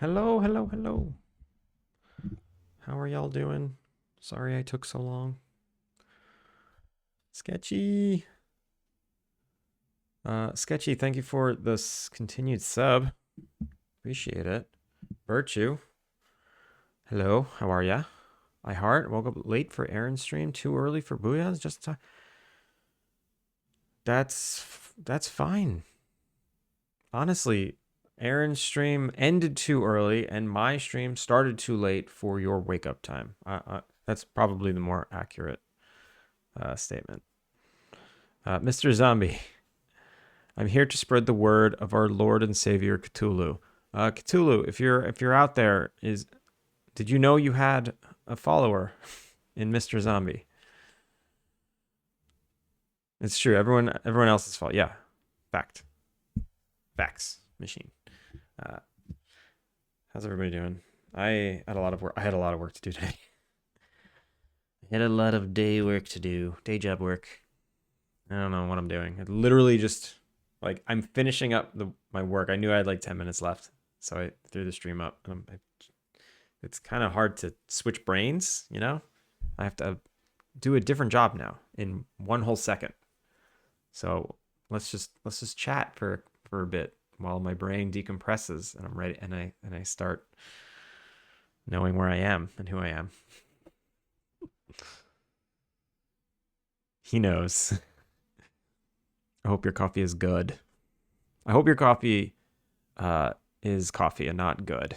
Hello, hello, hello. How are y'all doing? Sorry I took so long. Sketchy. Sketchy, thank you for this continued sub. Appreciate it. Virtue. Hello, how are ya? I heart woke up late for Aaron's stream, too early for Booyah's. Just that's fine. Honestly, Aaron's stream ended too early, and my stream started too late for your wake up time. That's probably the more accurate statement. Mr. Zombie, I'm here to spread the word of our Lord and Savior Cthulhu. Cthulhu, if you're out there, did you know you had a follower in Mr. Zombie? It's true. Everyone else's fault. Yeah, fact, facts, machine. Uh, how's everybody doing? I had a lot of work. I had a lot of work to do today. I had a lot of day work to do, day job work. I don't know what I'm doing. I literally just I'm finishing up my work. I knew I had like 10 minutes left, so I threw the stream up. And it's kind of hard to switch brains, you know. I have to do a different job now in one whole second. So let's just chat for a bit while my brain decompresses and I'm ready and I start knowing where I am and who I am. He knows. I hope your coffee is good. I hope your coffee is coffee and not good.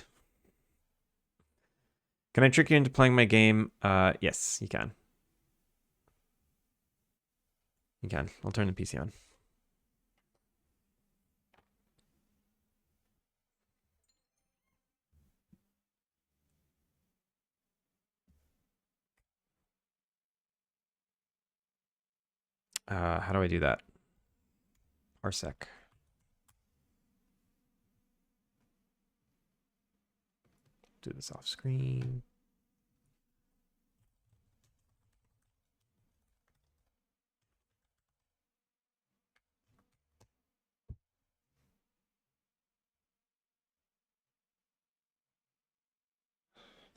Can I trick you into playing my game? Yes, you can. You can. I'll turn the PC on. How do I do that? RSec. Do this off screen.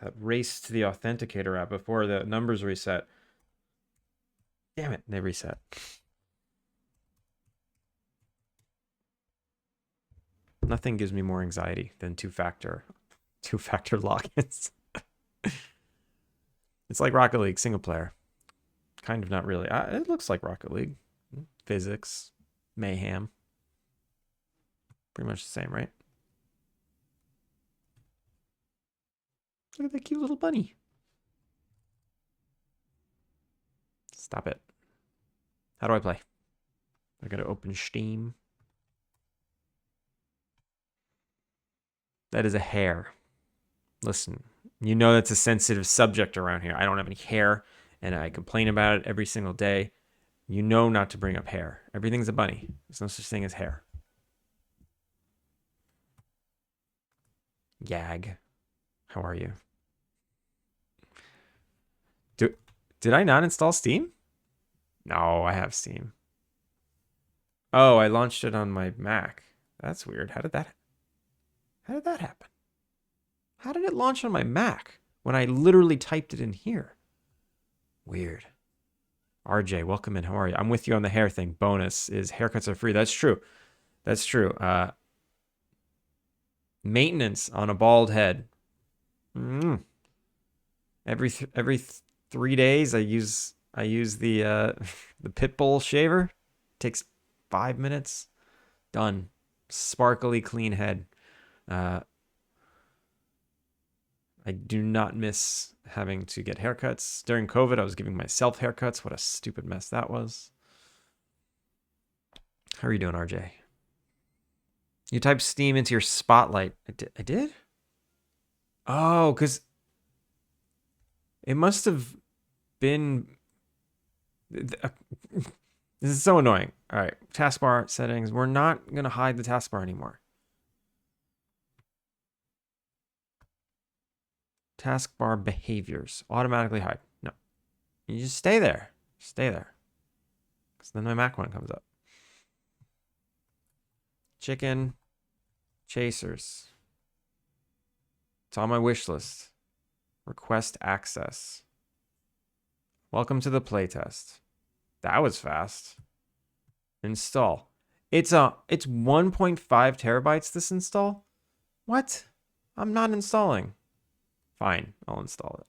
That race to the authenticator app before the numbers reset. Damn it, they reset. Nothing gives me more anxiety than two-factor logins. It's like Rocket League single player. Kind of, not really. It looks like Rocket League. Physics, mayhem. Pretty much the same, right? Look at that cute little bunny. Stop it. How do I play? I gotta open Steam. That is a hair. Listen, you know that's a sensitive subject around here. I don't have any hair, and I complain about it every single day. You know not to bring up hair. Everything's a bunny. There's no such thing as hair. Yag. How are you? Did I not install Steam? No, I have Steam. Oh, I launched it on my Mac. That's weird. How did that happen? How did it launch on my Mac when I literally typed it in here? Weird. RJ, welcome in. How are you? I'm with you on the hair thing. Bonus is haircuts are free. That's true. That's true. Maintenance on a bald head. Every 3 days, I use the the Pitbull shaver. Takes 5 minutes. Done. Sparkly clean head. I do not miss having to get haircuts. During COVID, I was giving myself haircuts. What a stupid mess that was. How are you doing, RJ? You typed Steam into your Spotlight. I did? Oh, because it must have been... This is so annoying. All right, taskbar settings. We're not going to hide the taskbar anymore. Taskbar behaviors. Automatically hide. No. You just stay there. Stay there. Because then my Mac one comes up. Chicken chasers. It's on my wish list. Request access. Welcome to the playtest. That was fast. Install. It's 1.5 terabytes this install? What? I'm not installing. Fine, I'll install it.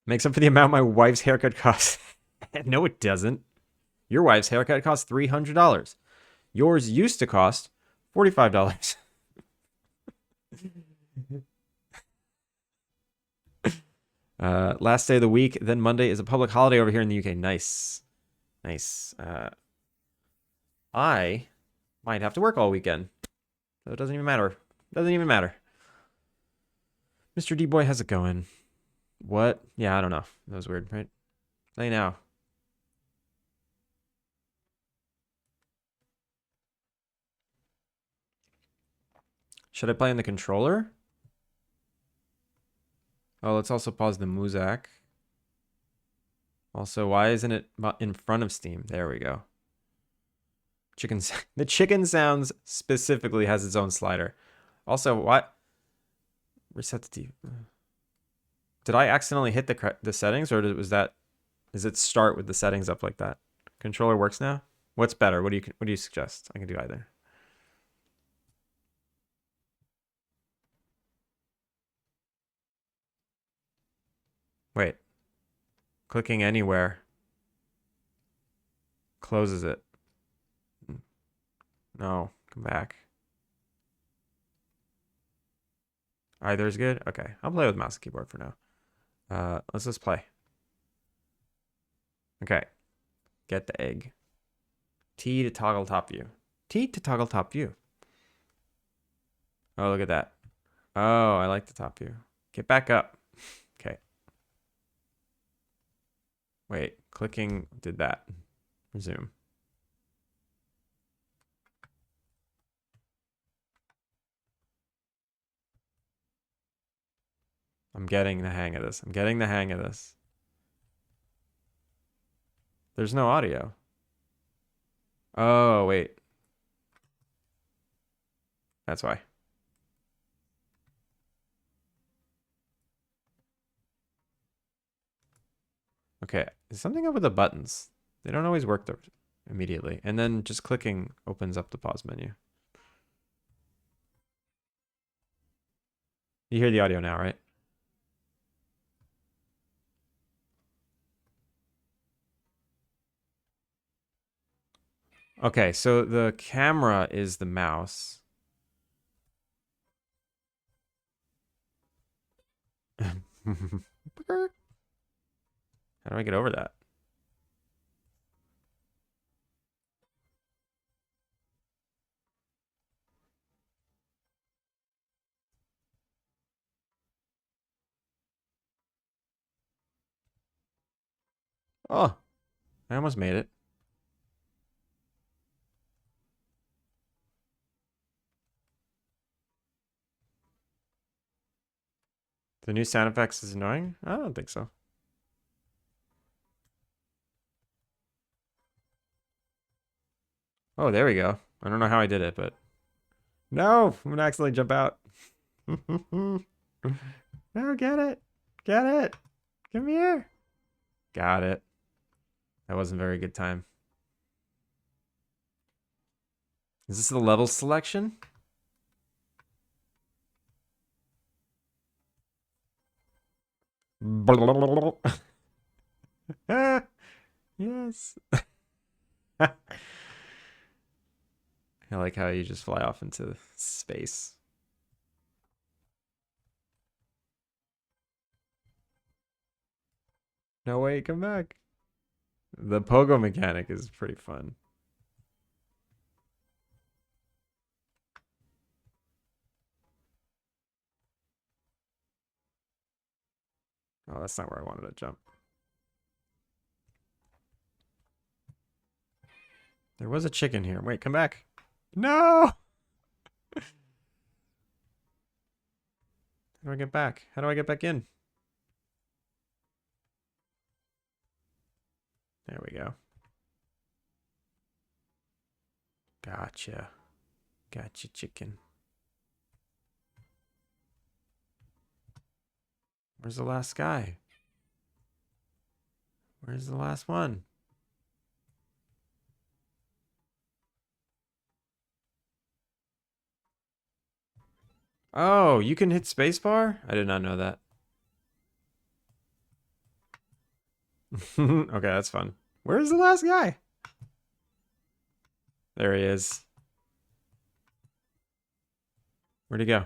Makes up for the amount my wife's haircut costs. No, it doesn't. Your wife's haircut costs $300. Yours used to cost $45. Last day of the week, then Monday is a public holiday over here in the UK. Nice. Nice. I might have to work all weekend. So it doesn't even matter. Doesn't even matter. Mr. D-Boy, how's it going? What? Yeah, I don't know. That was weird, right? Play now. Should I play on the controller? Oh, let's also pause the Muzak. Also, why isn't it in front of Steam? There we go. The chicken sounds specifically has its own slider. Also, what? Reset the TV. Did I accidentally hit the settings, or does it start with the settings up like that? Controller works now. What's better? What do you suggest? I can do either. Wait. Clicking anywhere closes it. No, come back. Either is good. Okay, I'll play with mouse and keyboard for now. Let's just play. Okay, get the egg. T to toggle top view. T to toggle top view. Oh, look at that. Oh, I like the top view. Get back up. Okay. Wait, clicking did that. Resume. I'm getting the hang of this. I'm getting the hang of this. There's no audio. Oh, wait. That's why. Okay, is something up with the buttons? They don't always work immediately. And then just clicking opens up the pause menu. You hear the audio now, right? Okay, so the camera is the mouse. How do I get over that? Oh, I almost made it. The new sound effects is annoying? I don't think so. Oh, there we go. I don't know how I did it, but... No! I'm gonna accidentally jump out. No, get it! Get it! Come here! Got it. That wasn't a very good time. Is this the level selection? Yes. I like how you just fly off into space. No way, come back. The pogo mechanic is pretty fun. Oh, that's not where I wanted to jump. There was a chicken here. Wait, come back. No! How do I get back? How do I get back in? There we go. Gotcha. Gotcha, chicken. Where's the last guy? Where's the last one? Oh, you can hit spacebar? I did not know that. Okay, that's fun. Where's the last guy? There he is. Where'd he go?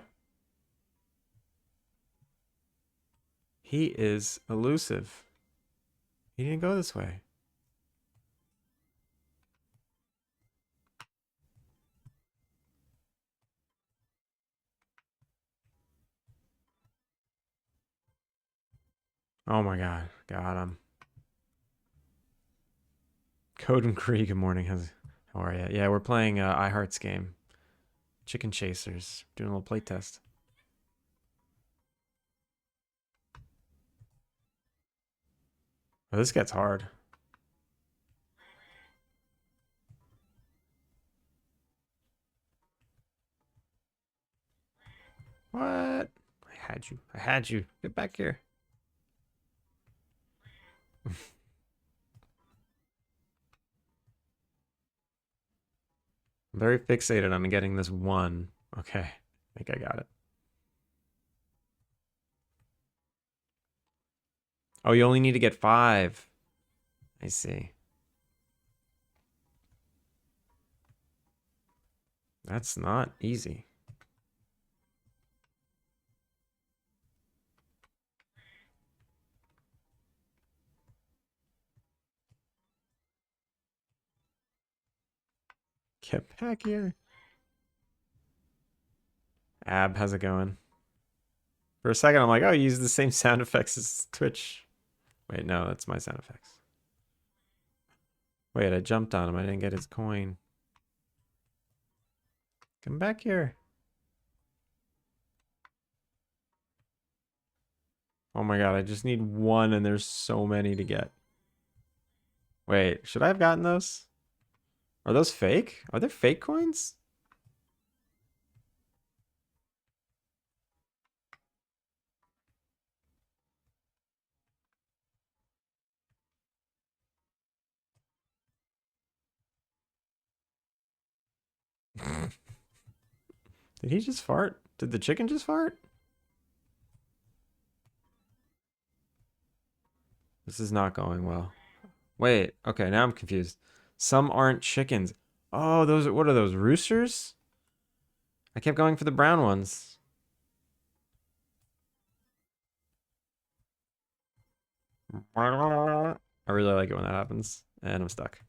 He is elusive. He didn't go this way. Oh my god. Got him. Code and Cree, good morning. How are you? Yeah, we're playing iHeart's game. Chicken Chasers. Doing a little playtest. Oh, this gets hard. What? I had you. I had you. Get back here. I'm very fixated on getting this one. Okay. I think I got it. Oh, you only need to get 5. I see. That's not easy. Get back here. Ab, how's it going? For a second, I'm like, oh, you use the same sound effects as Twitch. Wait, no, that's my sound effects. Wait, I jumped on him. I didn't get his coin. Come back here. Oh my god, I just need 1 and there's so many to get. Wait, should I have gotten those? Are those fake? Are there fake coins? Did he just fart? Did the chicken just fart? This is not going well. Wait, okay, now I'm confused. Some aren't chickens. Oh, those are, what are those, roosters? I kept going for the brown ones. I really like it when that happens. And I'm stuck.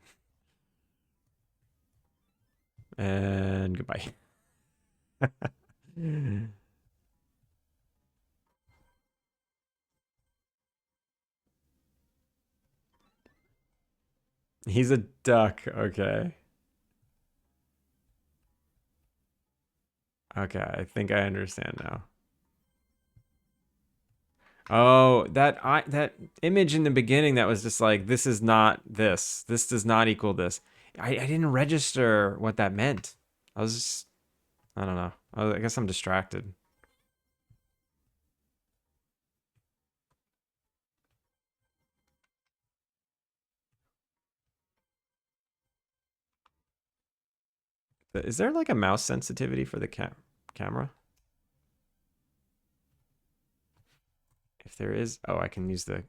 And goodbye. He's a duck, okay. Okay, I think I understand now. Oh, that image in the beginning that was just like, this is not this. This does not equal this. I didn't register what that meant. I was just, I don't know. I guess I'm distracted. But is there like a mouse sensitivity for the camera? If there is, oh, I can use the.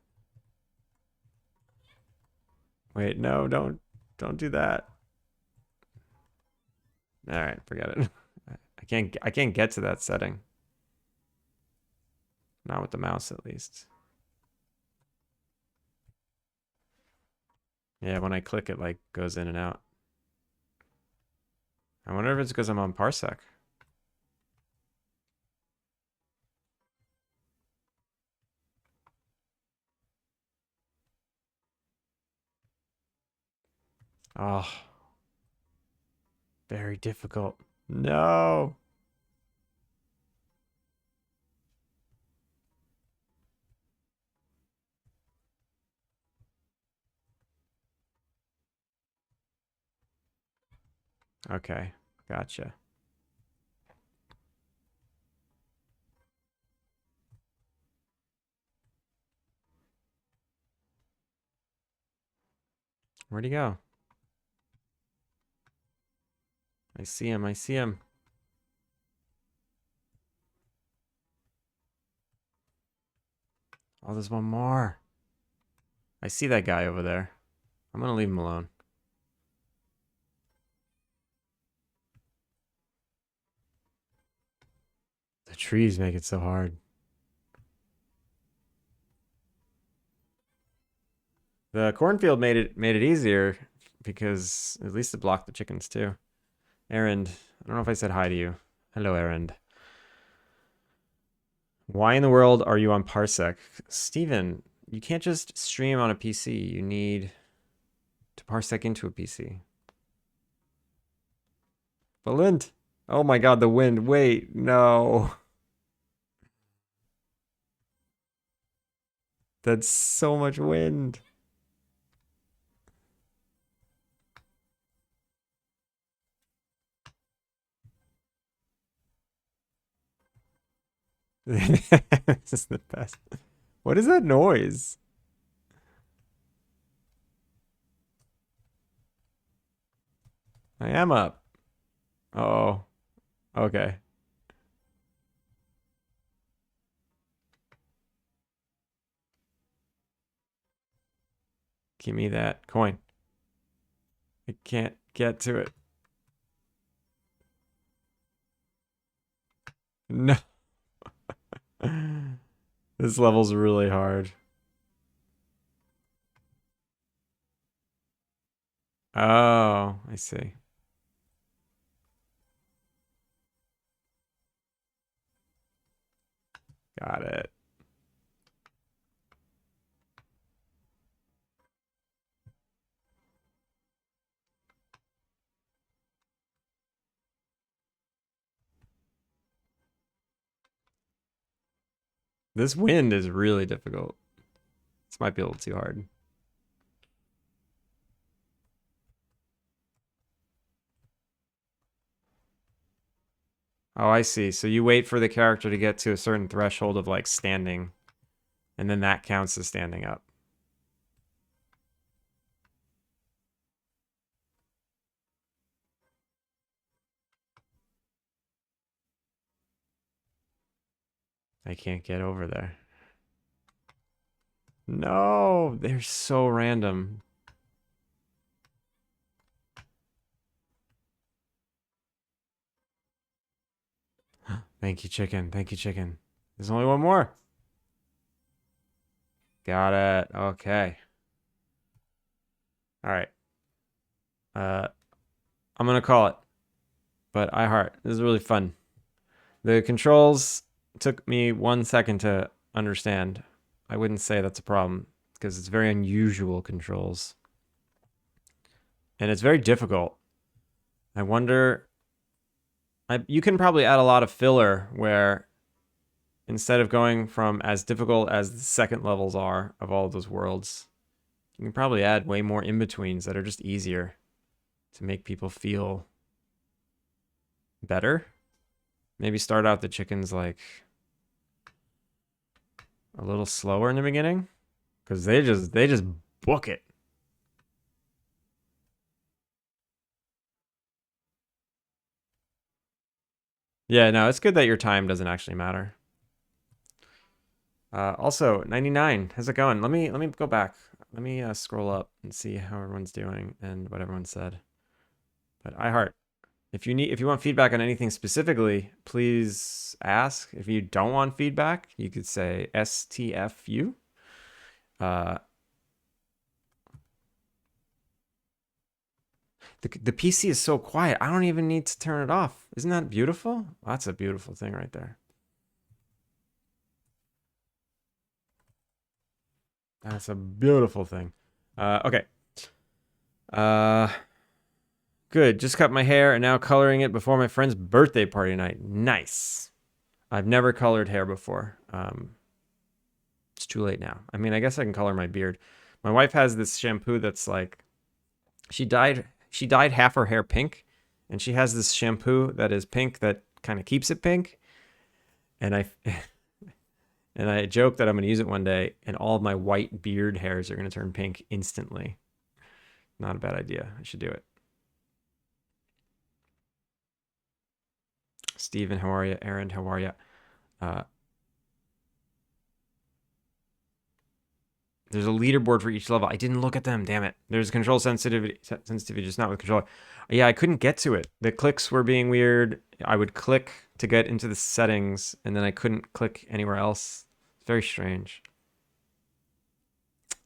Wait, no, don't do that. All right, forget it. I can't get to that setting. Not with the mouse, at least. Yeah, when I click it, like goes in and out. I wonder if it's because I'm on Parsec. Oh, very difficult. No. Okay, gotcha. Where'd he go? I see him. I see him. Oh, there's one more. I see that guy over there. I'm gonna leave him alone. The trees make it so hard. The cornfield made it easier because at least it blocked the chickens too. Errand. I don't know if I said hi to you. Hello, Errand. Why in the world are you on Parsec? Steven, you can't just stream on a PC. You need to Parsec into a PC. Valent. Oh my god, the wind. Wait, no. That's so much wind. This is the best. What is that noise? I am up. Oh, okay. Give me that coin. I can't get to it. No. This level's really hard. Oh, I see. Got it. This wind is really difficult. This might be a little too hard. Oh, I see. So you wait for the character to get to a certain threshold of like standing, and then that counts as standing up. I can't get over there. No, they're so random. Thank you, chicken. Thank you, chicken. There's only one more. Got it. Okay. All right. I'm gonna call it. But iHeart. This is really fun. The controls took me 1 second to understand. I wouldn't say that's a problem because it's very unusual controls. And it's very difficult. I wonder... you can probably add a lot of filler where instead of going from as difficult as the second levels are of all of those worlds, you can probably add way more in-betweens that are just easier to make people feel better. Maybe start out the chickens like a little slower in the beginning because they just book it. Yeah, no, it's good that your time doesn't actually matter. Also, 99. How's it going? Let me go back. Let me scroll up and see how everyone's doing and what everyone said. But iHeart, if you want feedback on anything specifically, please ask. If you don't want feedback, you could say STFU. The PC is so quiet. I don't even need to turn it off. Isn't that beautiful? That's a beautiful thing right there. That's a beautiful thing. Okay. Good. Just cut my hair and now coloring it before my friend's birthday party night. Nice. I've never colored hair before. It's too late now. I mean, I guess I can color my beard. My wife has this shampoo that's like, she dyed half her hair pink, and she has this shampoo that is pink that kind of keeps it pink. And I joke that I'm going to use it one day, and all of my white beard hairs are going to turn pink instantly. Not a bad idea. I should do it. Steven, how are you? Aaron, how are you? There's a leaderboard for each level. I didn't look at them. Damn it. There's control sensitivity, just not with controller. Yeah, I couldn't get to it. The clicks were being weird. I would click to get into the settings, and then I couldn't click anywhere else. Very strange.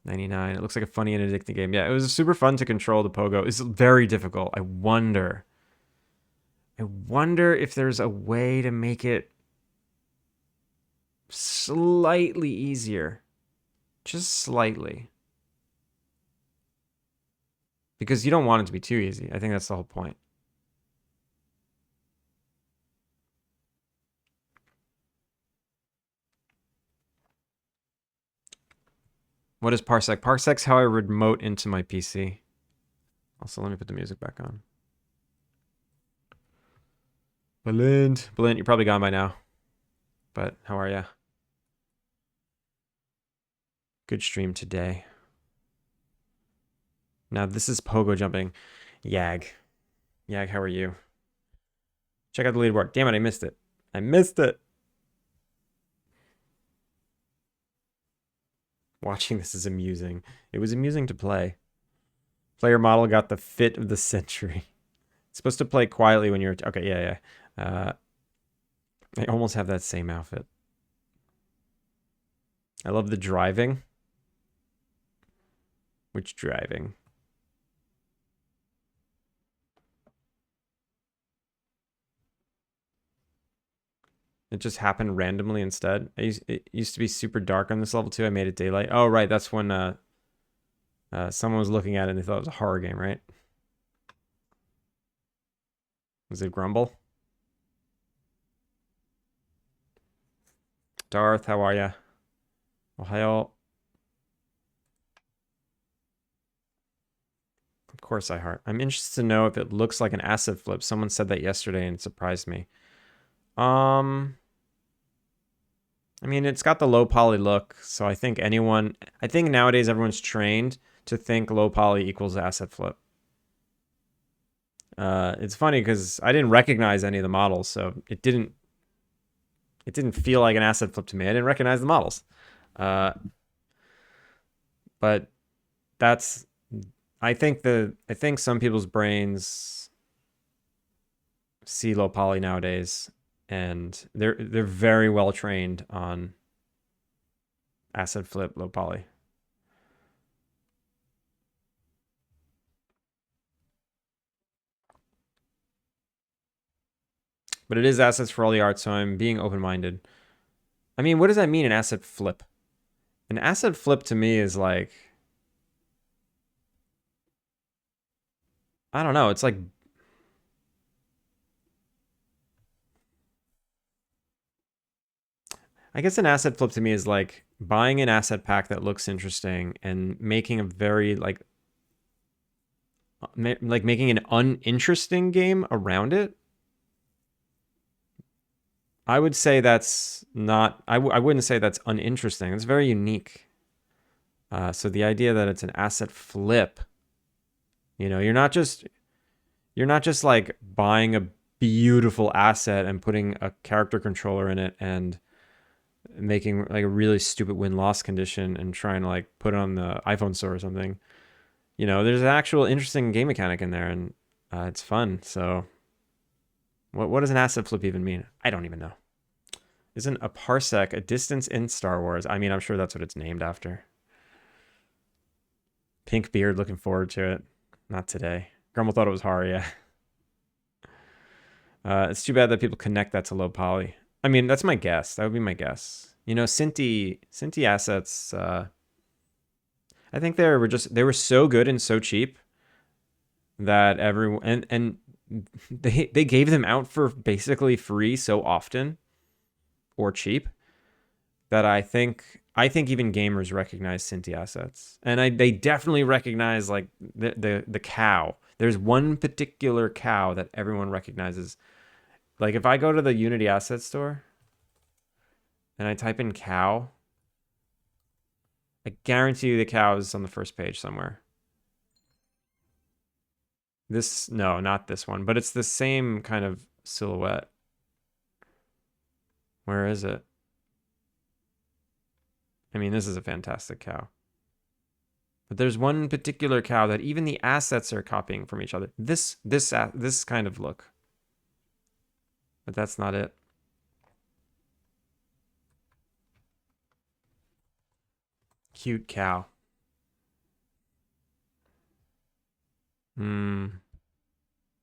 99. It looks like a funny and addicting game. Yeah, it was super fun to control the pogo. It's very difficult. I wonder if there's a way to make it slightly easier. Just slightly. Because you don't want it to be too easy. I think that's the whole point. What is Parsec? Parsec's how I remote into my PC. Also, let me put the music back on. Belind, you're probably gone by now. But how are ya? Good stream today. Now this is pogo jumping. Yag, how are you? Check out the leaderboard. Damn it, I missed it. I missed it. Watching this is amusing. It was amusing to play. Player model got the fit of the century. It's supposed to play quietly when you're... Okay, yeah. I almost have that same outfit. I love the driving. Which driving? It just happened randomly instead. It used to be super dark on this level too. I made it daylight. Oh, right. That's when someone was looking at it and they thought it was a horror game, right? Was it Grumble? Darth, how are ya? Ohio. Of course I heart. I'm interested to know if it looks like an asset flip. Someone said that yesterday and it surprised me. I mean, it's got the low poly look, so I think nowadays everyone's trained to think low poly equals asset flip. It's funny because I didn't recognize any of the models, so it didn't feel like an asset flip to me. I didn't recognize the models. But that's... I think some people's brains see low poly nowadays, and they're very well trained on asset flip low poly. But it is assets for all the art, so I'm being open-minded. I mean, what does that mean, an asset flip? An asset flip to me is like... I don't know, it's like... I guess an asset flip to me is like buying an asset pack that looks interesting and making a very like making an uninteresting game around it. I would say that's not... I wouldn't say that's uninteresting. It's very unique. So the idea that it's an asset flip, you know, you're not just like buying a beautiful asset and putting a character controller in it and making like a really stupid win-loss condition and trying to like put it on the iPhone store or something. You know, there's an actual interesting game mechanic in there, and it's fun. So what does an asset flip even mean? I don't even know. Isn't a parsec a distance in Star Wars? I mean, I'm sure that's what it's named after. Pink beard, looking forward to it. Not today. Grumble thought it was horror, yeah. It's too bad that people connect that to low poly. I mean, that's my guess. That would be my guess. You know, Cinti assets, I think they were so good and so cheap that everyone... And they gave them out for basically free so often, or cheap, that I think even gamers recognize Cinti assets, and they definitely recognize like the cow. There's one particular cow that everyone recognizes. Like if I go to the Unity asset store and I type in cow, I guarantee you the cow is on the first page somewhere. This, no, not this one, but it's the same kind of silhouette. Where is it? I mean, this is a fantastic cow. But there's one particular cow that even the assets are copying from each other. This kind of look. But that's not it. Cute cow.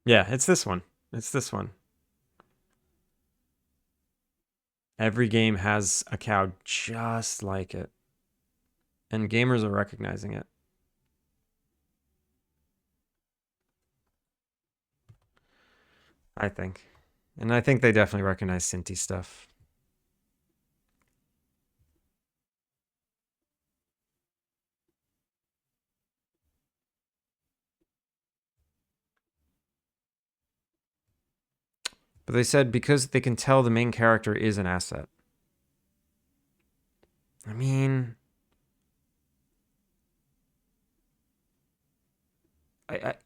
Yeah, it's this one. It's this one. Every game has a cow just like it. And gamers are recognizing it. I think. And I think they definitely recognize Cinti stuff. But they said because they can tell the main character is an asset. I mean, I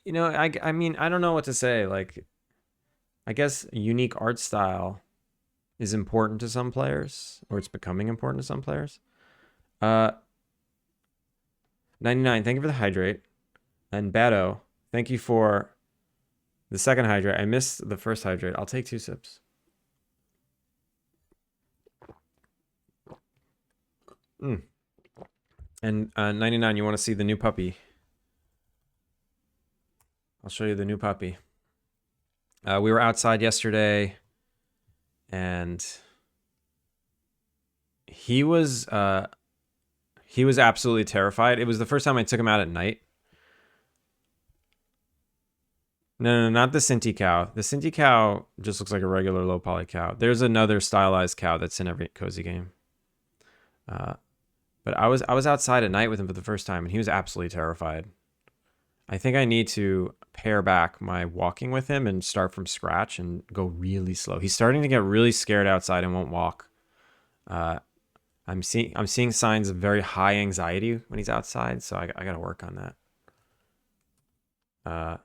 mean, I don't know what to say. Like, I guess unique art style is important to some players, or it's becoming important to some players. 99, thank you for the hydrate. And Bato, thank you for the second hydrate. I missed the first hydrate. I'll take 2 sips. And 99, you want to see the new puppy? I'll show you the new puppy. We were outside yesterday, and he was absolutely terrified. It was the first time I took him out at night. No, not the Cinti cow. The Cinti cow just looks like a regular low poly cow. There's another stylized cow that's in every cozy game. But I was outside at night with him for the first time, and he was absolutely terrified. I think I need to pare back my walking with him and start from scratch and go really slow. He's starting to get really scared outside and won't walk. I'm seeing signs of very high anxiety when he's outside, so I got to work on that.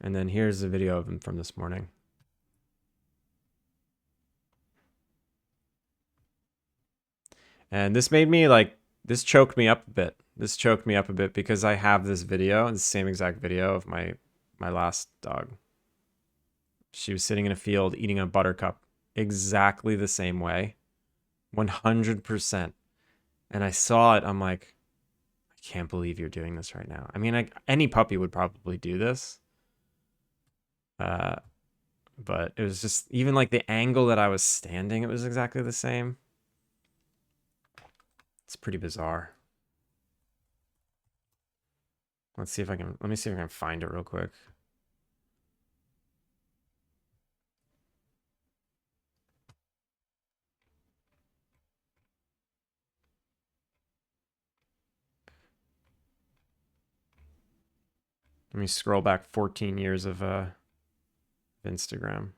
And then here's the video of him from this morning. And this made me this choked me up a bit. This choked me up a bit because I have this video, the same exact video of my last dog. She was sitting in a field eating a buttercup exactly the same way, 100%. And I saw it. I'm like, I can't believe you're doing this right now. I mean, any puppy would probably do this. But it was just, even like the angle that I was standing, it was exactly the same. It's pretty bizarre. Let me see if I can find it real quick. Let me scroll back 14 years of Instagram.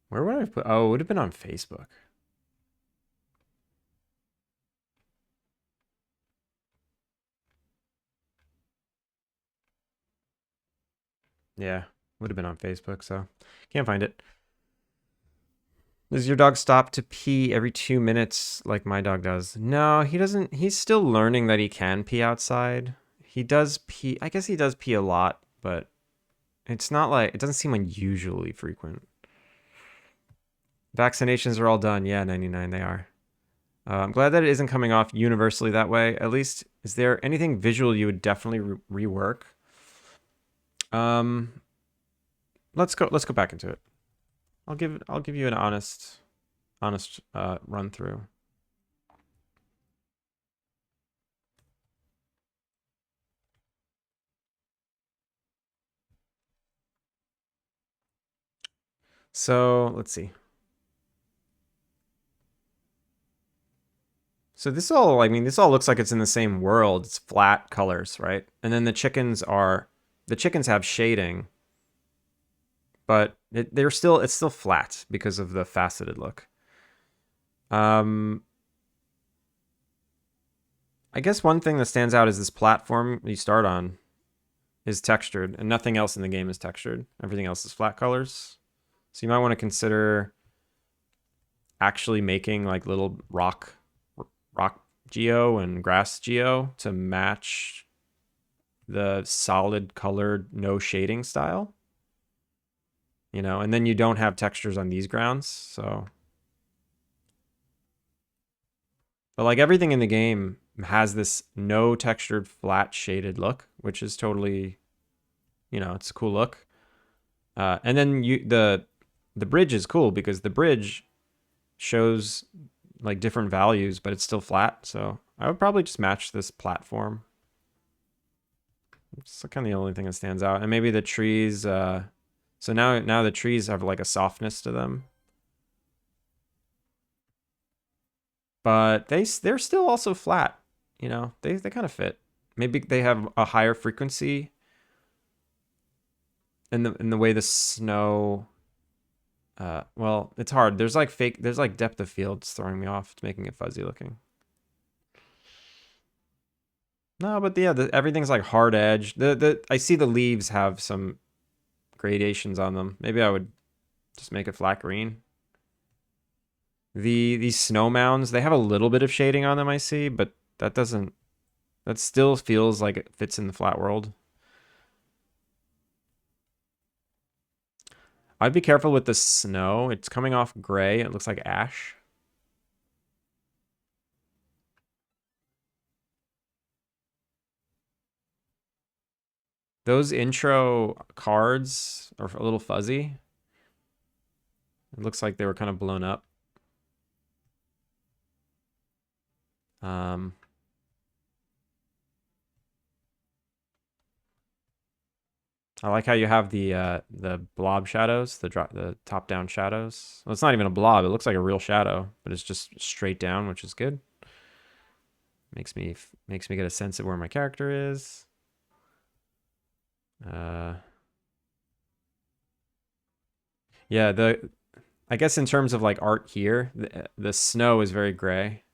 Where would I put? Oh, it would have been on Facebook. Yeah, would have been on Facebook, so can't find it. Does your dog stop to pee every 2 minutes like my dog does? No, he doesn't. He's still learning that he can pee outside. He does pee. I guess he does pee a lot, but it's not like, it doesn't seem unusually frequent. Vaccinations are all done. Yeah, 99, they are. I'm glad that it isn't coming off universally that way. At least, is there anything visual you would definitely rework? Let's go back into it. I'll give you an honest run through. So let's see. So this all looks like it's in the same world. It's flat colors, right? And then the chickens have shading, but it's still flat because of the faceted look. I guess one thing that stands out is this platform you start on is textured, and nothing else in the game is textured. Everything else is flat colors. So you might want to consider actually making like little rock geo and grass geo to match the solid colored no shading style. You know, and then you don't have textures on these grounds, so. But like everything in the game has this no textured flat shaded look, which is totally, you know, it's a cool look. And then the bridge is cool because the bridge shows like different values, but it's still flat. So I would probably just match this platform. It's kind of the only thing that stands out. And maybe the trees. So now the trees have like a softness to them, but they're still also flat. You know, they kind of fit. Maybe they have a higher frequency in the way the snow. Well, it's hard. There's like depth of field throwing me off. It's making it fuzzy looking. No, but yeah, everything's like hard edge. I see the leaves have some gradations on them. Maybe I would just make it flat green. These snow mounds, they have a little bit of shading on them, I see, but that still feels like it fits in the flat world. I'd be careful with the snow. It's coming off gray. It looks like ash. Those intro cards are a little fuzzy. It looks like they were kind of blown up. I like how you have the blob shadows, the top down shadows. Well, it's not even a blob. It looks like a real shadow, but it's just straight down, which is good. Makes me get a sense of where my character is. Yeah, I guess in terms of like art here, the snow is very gray.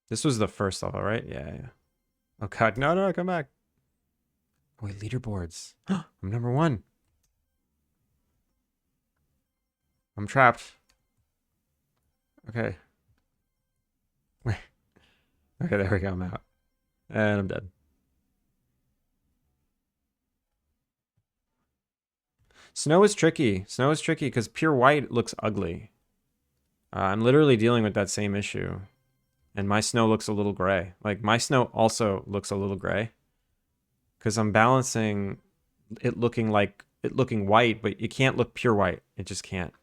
This was the first level, right? Yeah. Oh god, no, come back. Oh, wait, leaderboards. I'm number 1. I'm trapped. Okay. Wait. Okay, there we go. I'm out. And I'm dead. Snow is tricky. Snow is tricky because pure white looks ugly. I'm literally dealing with that same issue. And my snow looks a little gray. Like, my snow also looks a little gray. Because I'm balancing it looking white, but it can't look pure white. It just can't.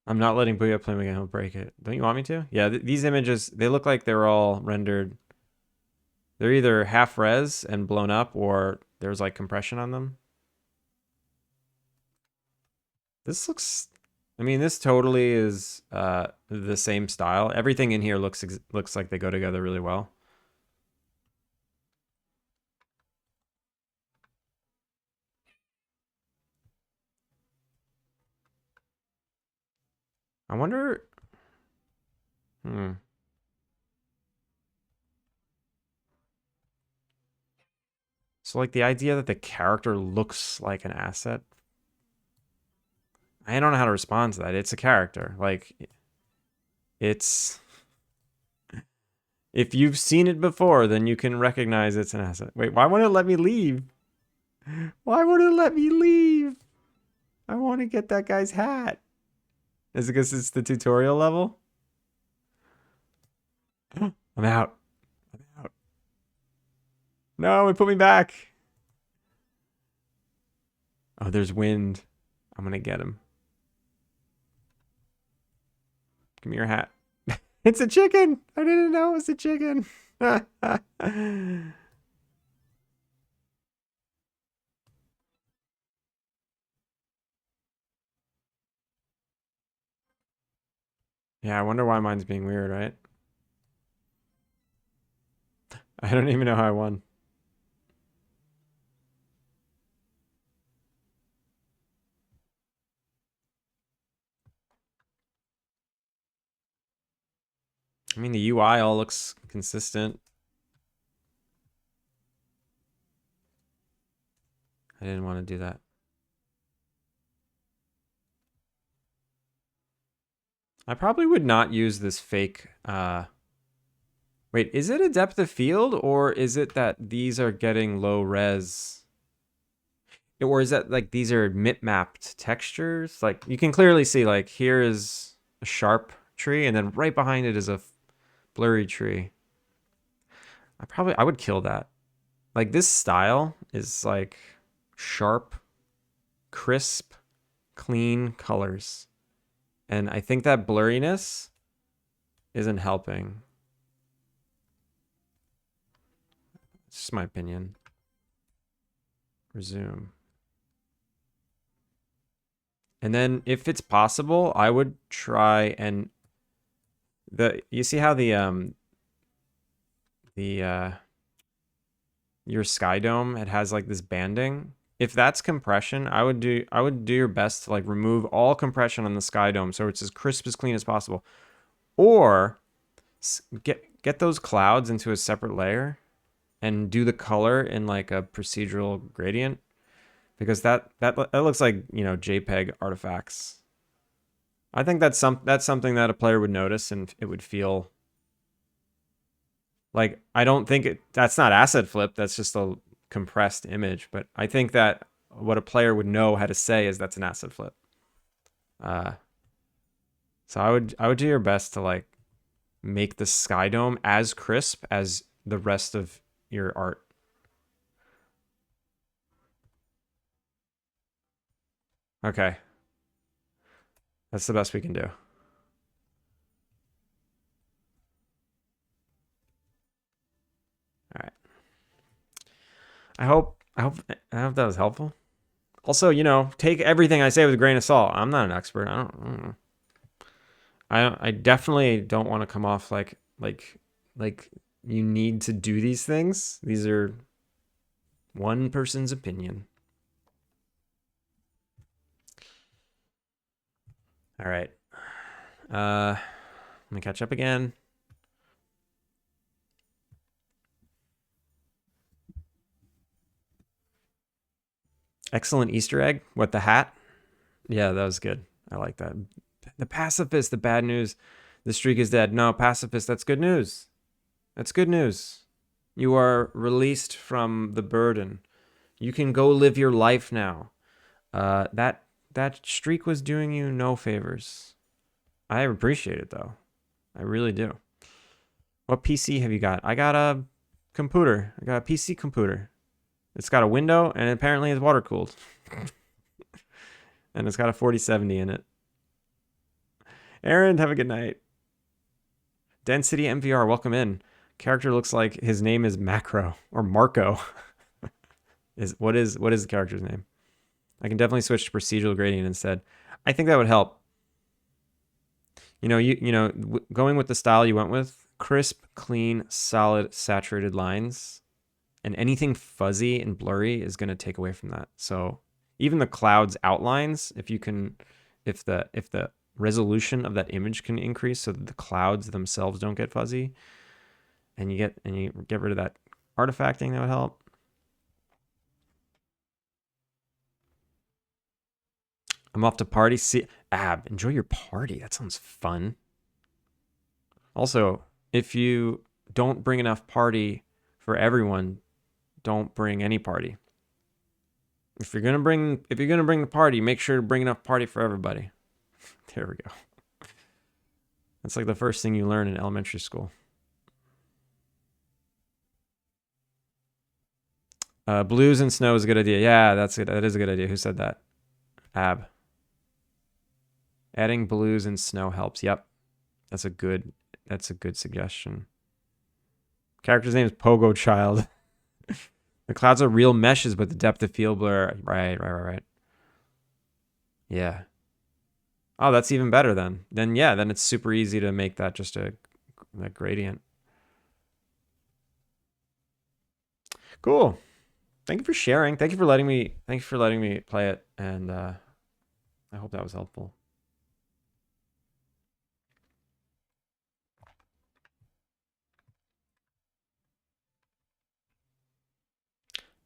I'm not letting Booyah play again. He'll break it. Don't you want me to? Yeah, these images, they look like they're all rendered. They're either half res and blown up, or there's like compression on them. This looks, I mean, this totally is the same style. Everything in here looks like they go together really well. I wonder. So like the idea that the character looks like an asset. I don't know how to respond to that. It's a character. Like, it's, if you've seen it before, then you can recognize it's an asset. Wait, why won't it let me leave? Why won't it let me leave? I want to get that guy's hat. Is it because it's the tutorial level? I'm out. I'm out. No, it put me back. Oh, there's wind. I'm gonna get him. Give me your hat. It's a chicken. I didn't know it was a chicken. Yeah, I wonder why mine's being weird, right? I don't even know how I won. I mean, the UI all looks consistent. I didn't want to do that. I probably would not use this fake. Wait, is it a depth of field or is it that these are getting low res? Or is that like these are mip-mapped textures? Like you can clearly see like here is a sharp tree and then right behind it is a blurry tree. I would kill that. Like this style is like sharp, crisp, clean colors. And I think that blurriness isn't helping. It's just my opinion. Resume. And then if it's possible, I would try and you see how your sky dome, it has like this banding. If that's compression, I would do your best to like remove all compression on the sky dome so it's as crisp as clean as possible. Or get those clouds into a separate layer and do the color in like a procedural gradient, because that looks like, you know, JPEG artifacts. I think that's something that a player would notice and it would feel like, I don't think that's not asset flip, that's just a compressed image, but I think that what a player would know how to say is that's an asset flip. So I would do your best to like make the sky dome as crisp as the rest of your art. Okay. That's the best we can do. All right. I hope that was helpful. Also, you know, take everything I say with a grain of salt. I'm not an expert. I don't know. I definitely don't want to come off like you need to do these things. These are one person's opinion. All right. Let me catch up again. Excellent Easter egg. What, the hat? Yeah, that was good. I like that. The pacifist, the bad news. The streak is dead. No, pacifist, that's good news. That's good news. You are released from the burden. You can go live your life now. That streak was doing you no favors. I appreciate it though. I really do. What PC have you got? I got a computer. I got a PC computer. It's got a window and apparently it's water cooled. And it's got a 4070 in it. Aaron, have a good night. Density MVR, welcome in. Character looks like his name is Macro or Marco. What is the character's name? I can definitely switch to procedural gradient instead. I think that would help. You know, going with the style you went with, crisp, clean, solid, saturated lines, and anything fuzzy and blurry is going to take away from that. So even the clouds outlines, if the resolution of that image can increase so that the clouds themselves don't get fuzzy, and you get rid of that artifacting, that would help. I'm off to party. See, enjoy your party. That sounds fun. Also, if you don't bring enough party for everyone, don't bring any party. If you're gonna bring the party, make sure to bring enough party for everybody. There we go. That's like the first thing you learn in elementary school. Blues and snow is a good idea. Yeah, that's it. That is a good idea. Who said that? Ab. Adding blues and snow helps. Yep. That's a good suggestion. Character's name is Pogo Child. The clouds are real meshes, but the depth of field blur. Right. Yeah. Oh, that's even better then. Then it's super easy to make that just a gradient. Cool. Thank you for sharing. Thank you for letting me play it, and I hope that was helpful.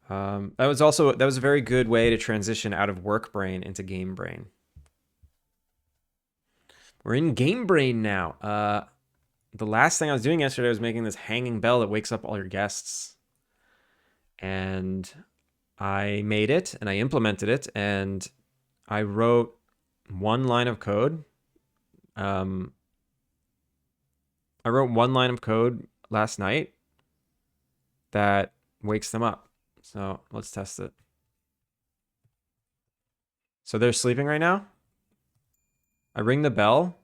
That was a very good way to transition out of work brain into game brain. We're in game brain now. The last thing I was doing yesterday was making this hanging bell that wakes up all your guests. And I made it and I implemented it and I wrote one line of code. I wrote one line of code last night that wakes them up. So let's test it. So they're sleeping right now. I ring the bell.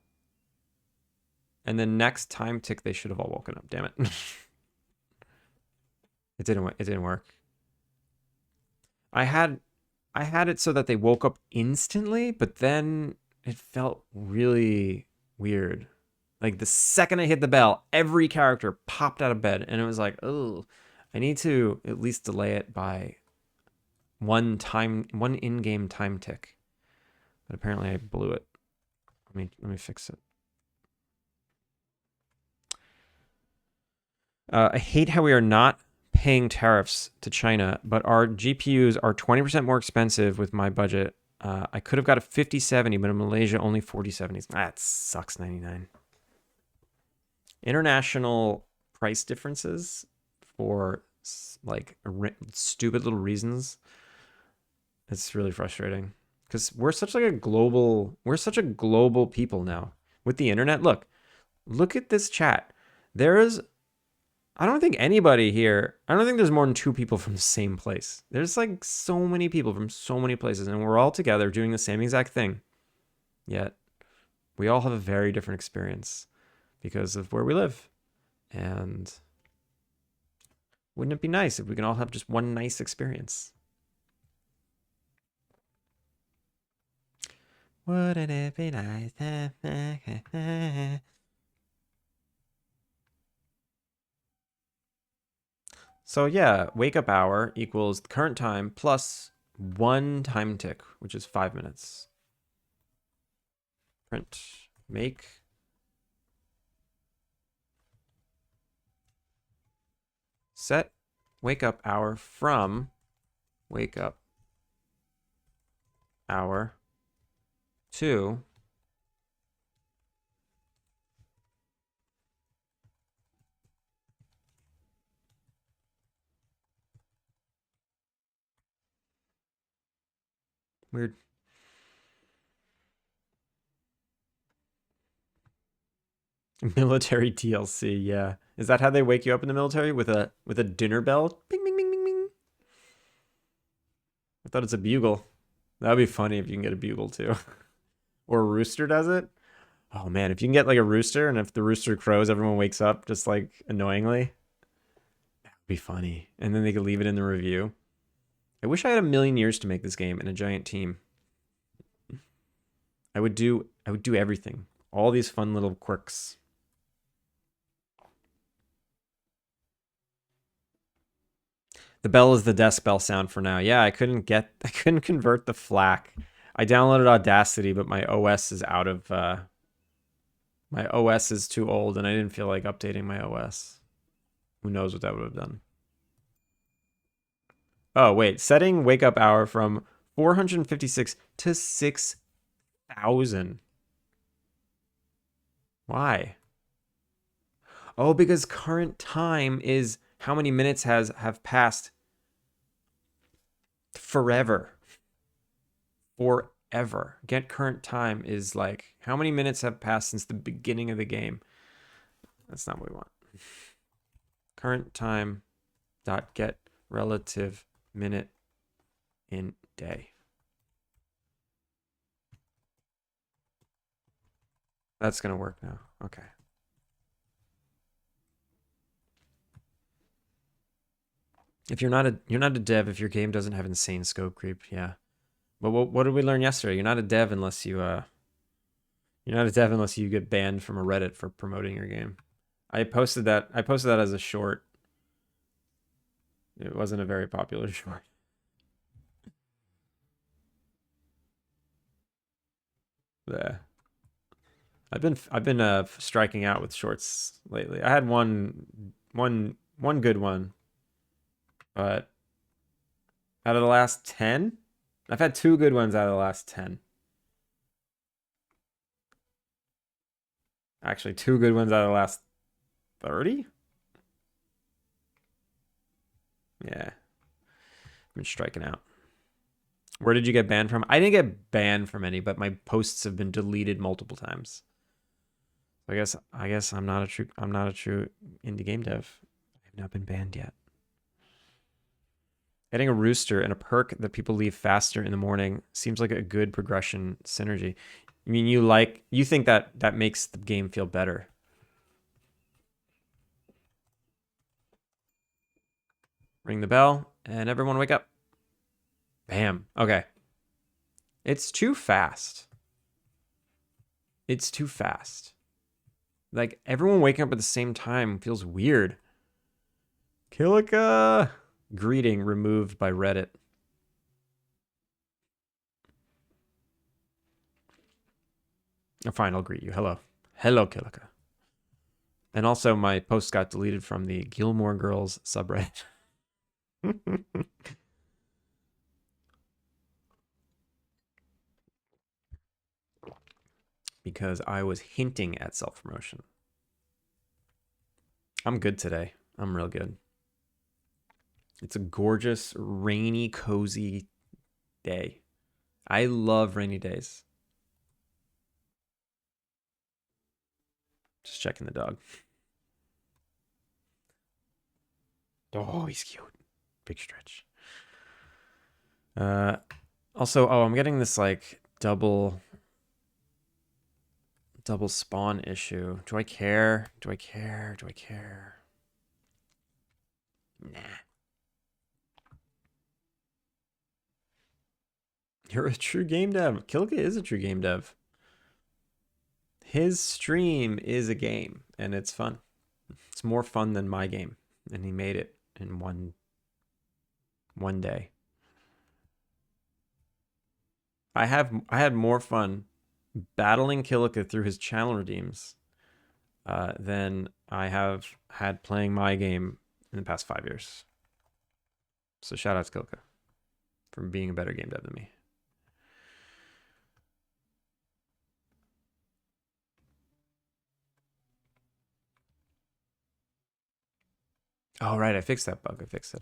And then next time tick, they should have all woken up. Damn it. It didn't work. I had it so that they woke up instantly, but then it felt really weird. Like the second I hit the bell, every character popped out of bed, and it was like, oh, I need to at least delay it by one in-game time tick. But apparently I blew it. Let me fix it. I hate how we are not paying tariffs to China, but our GPUs are 20% more expensive with my budget. I could have got a 5070, but in Malaysia, only 4070s. That sucks, 99. International price differences for like stupid little reasons. It's really frustrating because we're such a global people now with the internet. Look at this chat. I don't think anybody here, I don't think there's more than 2 people from the same place. There's like so many people from so many places, and we're all together doing the same exact thing. Yet, we all have a very different experience because of where we live. And wouldn't it be nice if we can all have just one nice experience? Wouldn't it be nice? So yeah, wake up hour equals the current time plus 1 time tick, which is 5 minutes. Print make set wake up hour from wake up hour to weird. Military TLC, yeah. Is that how they wake you up in the military with a dinner bell? Bing bing bing bing bing. I thought it's a bugle. That'd be funny if you can get a bugle too. Or a rooster does it. Oh man, if you can get like a rooster and if the rooster crows, everyone wakes up just like annoyingly. That'd be funny. And then they could leave it in the review. I wish I had a million years to make this game and a giant team. I would do everything. All these fun little quirks. The bell is the decibel sound for now. Yeah, I couldn't convert the FLAC. I downloaded Audacity, but my OS is out of my OS is too old and I didn't feel like updating my OS. Who knows what that would have done. Oh, wait, setting wake up hour from 456 to 6,000. Why? Oh, because current time is how many minutes have passed forever. Forever. Get current time is like how many minutes have passed since the beginning of the game. That's not what we want. Current time dot get relative minute in day. That's gonna work now. Okay. If you're not a dev if your game doesn't have insane scope creep, yeah. But what did we learn yesterday? You're not a dev unless you get banned from a Reddit for promoting your game. I posted that as a short. It wasn't a very popular short. Yeah. I've been striking out with shorts lately. I had one good one, but Out of the last 10? I've had 2 good ones out of the last 10. Actually, 2 good ones out of the last 30? Yeah. I've been striking out. Where did you get banned from? I didn't get banned from any, but my posts have been deleted multiple times. I guess I'm not a true indie game dev. I've not been banned yet. Adding a rooster and a perk that people leave faster in the morning seems like a good progression synergy. I mean, you think that makes the game feel better. Ring the bell and everyone wake up. Bam. Okay. It's too fast. It's too fast. Like, everyone waking up at the same time feels weird. Kilika! Greeting removed by Reddit. Oh, fine, I'll greet you. Hello. Hello, Kilika. And also, my post got deleted from the Gilmore Girls subreddit. Because I was hinting at self-promotion. I'm good today. I'm real good. It's a gorgeous, rainy, cozy day. I love rainy days. Just checking the dog. Oh, he's cute. Big stretch. Also, I'm getting this like double spawn issue. Do I care? Do I care? Do I care? Nah. You're a true game dev. Kilka is a true game dev. His stream is a game, and it's fun. It's more fun than my game, and he made it in one day. I had more fun battling Kilika through his channel redeems than I have had playing my game in the past 5 years. So shout out to Kilika for being a better game dev than me. Oh, right. I fixed that bug. I fixed it.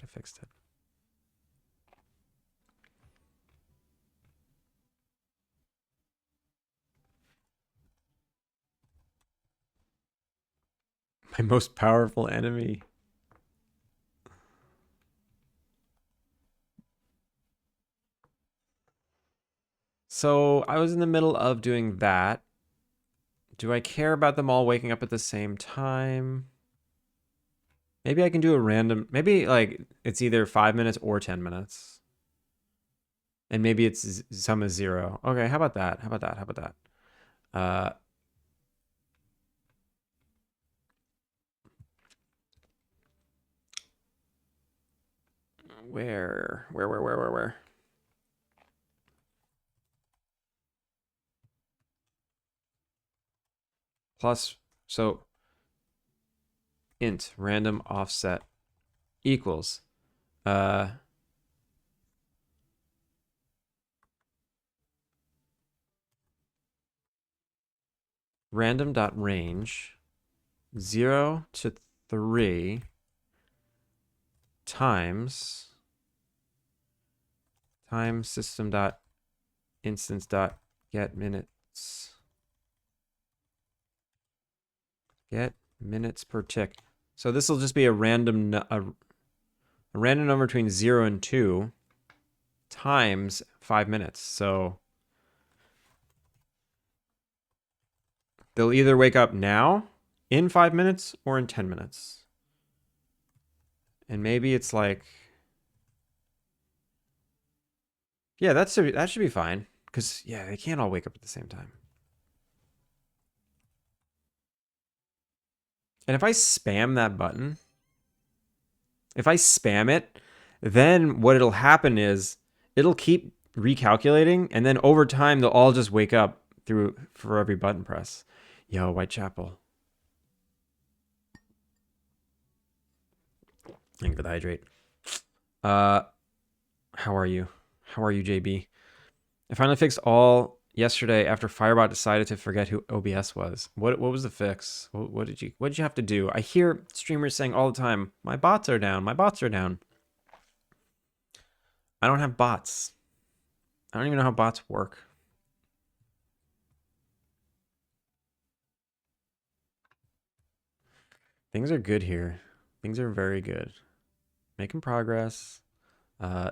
My most powerful enemy. So I was in the middle of doing that. Do I care about them all waking up at the same time? Maybe I can do a random, maybe like it's either 5 minutes or 10 minutes. And maybe it's sum is 0. Okay, how about that? Where? Plus, so int random offset equals random.range 0 to 3 times time system dot instance dot get minutes per tick. So this will just be a random number between 0 and 2 times 5 minutes. So they'll either wake up now in 5 minutes or in 10 minutes. And maybe it's like, yeah, that should be fine. Because, yeah, they can't all wake up at the same time. And if I spam that button, if I spam it, then what it'll happen is it'll keep recalculating, and then over time they'll all just wake up for every button press. Yo, Whitechapel. Thank you for the hydrate. How are you? How are you, JB? I finally fixed all yesterday after Firebot decided to forget who OBS was. What was the fix? What did you have to do? I hear streamers saying all the time, "My bots are down. My bots are down." I don't have bots. I don't even know how bots work. Things are good here. Things are very good. Making progress.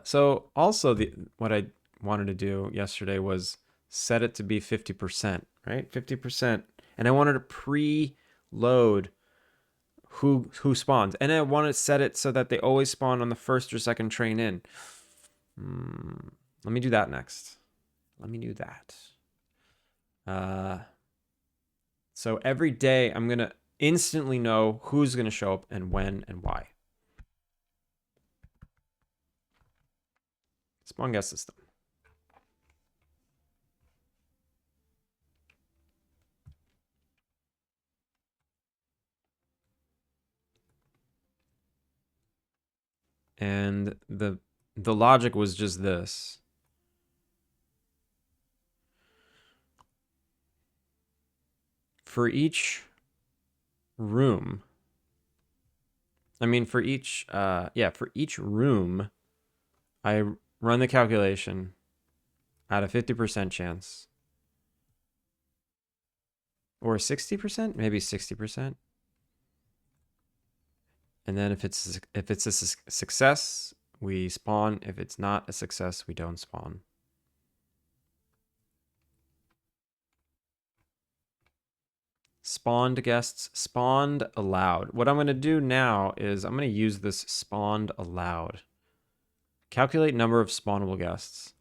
So also what I wanted to do yesterday was set it to be 50%, right? 50%. And I wanted to preload who spawns. And I wanted to set it so that they always spawn on the first or second train in. Let me do that next. Let me do that. So every day I'm going to instantly know who's going to show up and when and why. Spawn guest system. And the logic was just this. For each room, for each room, I run the calculation at a 50% chance. Or 60%, maybe 60%. And then if it's a success, we spawn. If it's not a success, we don't spawn. Spawned guests, spawned allowed. What I'm going to do now is I'm going to use this spawned allowed. Calculate number of spawnable guests.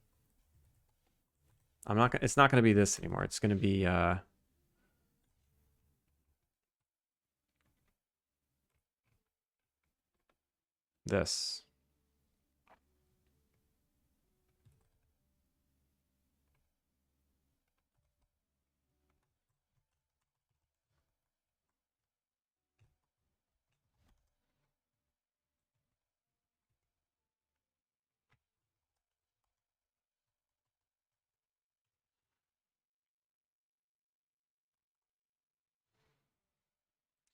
It's not going to be this anymore. It's going to be this.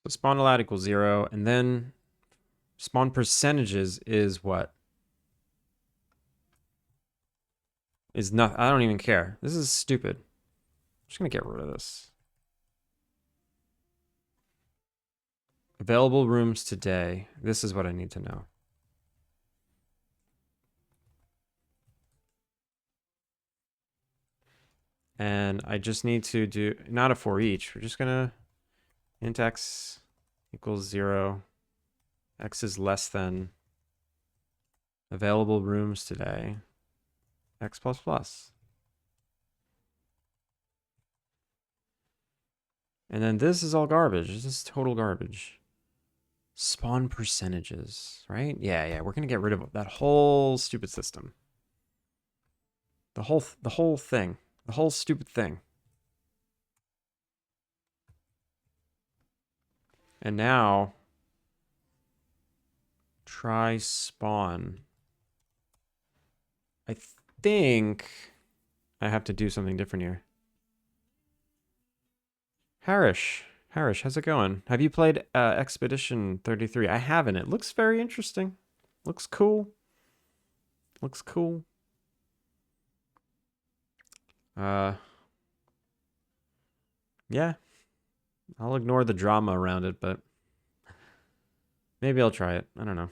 So spawn allowed equals 0, and then spawn percentages is what? Is not. I don't even care. This is stupid. I'm just gonna get rid of this. Available rooms today. This is what I need to know. And I just need to do not a for each. We're just gonna int x equals 0. X is less than available rooms today. X plus plus. And then this is all garbage. This is total garbage. Spawn percentages, right? Yeah. We're gonna get rid of that whole stupid system. The whole thing. The whole stupid thing. And now try spawn. I think I have to do something different here. Harish, how's it going? Have you played Expedition 33? I haven't. It looks very interesting. Looks cool. Looks cool. Yeah. I'll ignore the drama around it, but maybe I'll try it. I don't know.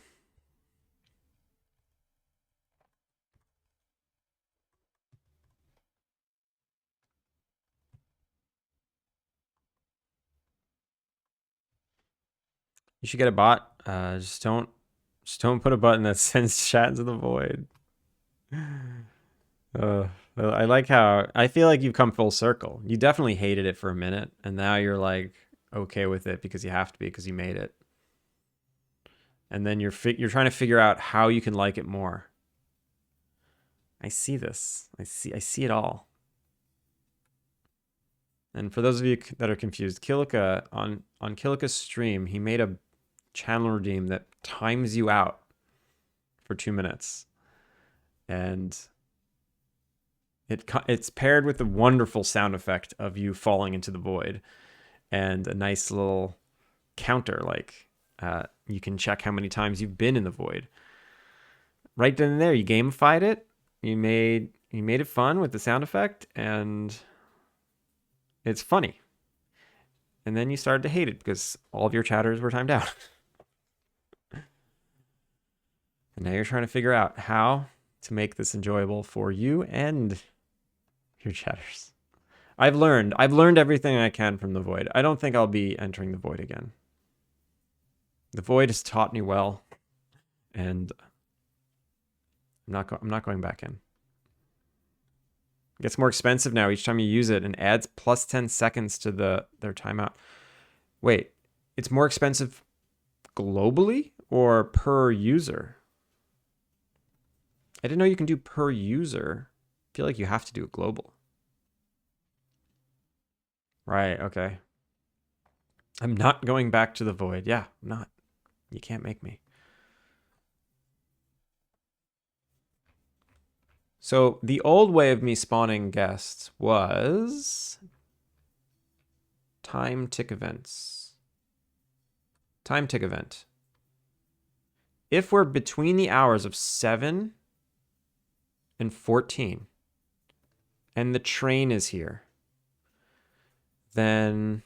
You should get a bot. Just don't put a button that sends chat into the void. I like how I feel like you've come full circle. You definitely hated it for a minute, and now you're like okay with it because you have to be because you made it. And then you're trying to figure out how you can like it more. I see this. I see it all. And for those of you that are confused, Kilika on Kilika's stream, he made a channel redeem that times you out for 2 minutes. and it's paired with the wonderful sound effect of you falling into the void, and a nice little counter, like you can check how many times you've been in the void. Right then and there, you gamified it. You made it fun with the sound effect, and it's funny. And then you started to hate it because all of your chatters were timed out. And now you're trying to figure out how to make this enjoyable for you and your chatters. I've learned everything I can from the void. I don't think I'll be entering the void again. The void has taught me well, and I'm not going back in. It gets more expensive now each time you use it, and adds plus 10 seconds to their timeout. Wait, it's more expensive globally or per user? I didn't know you can do per user. I feel like you have to do it global. Right, okay. I'm not going back to the void. Yeah, I'm not. You can't make me. So the old way of me spawning guests was time tick events. Time tick event. If we're between the hours of 7 and 14, and the train is here, then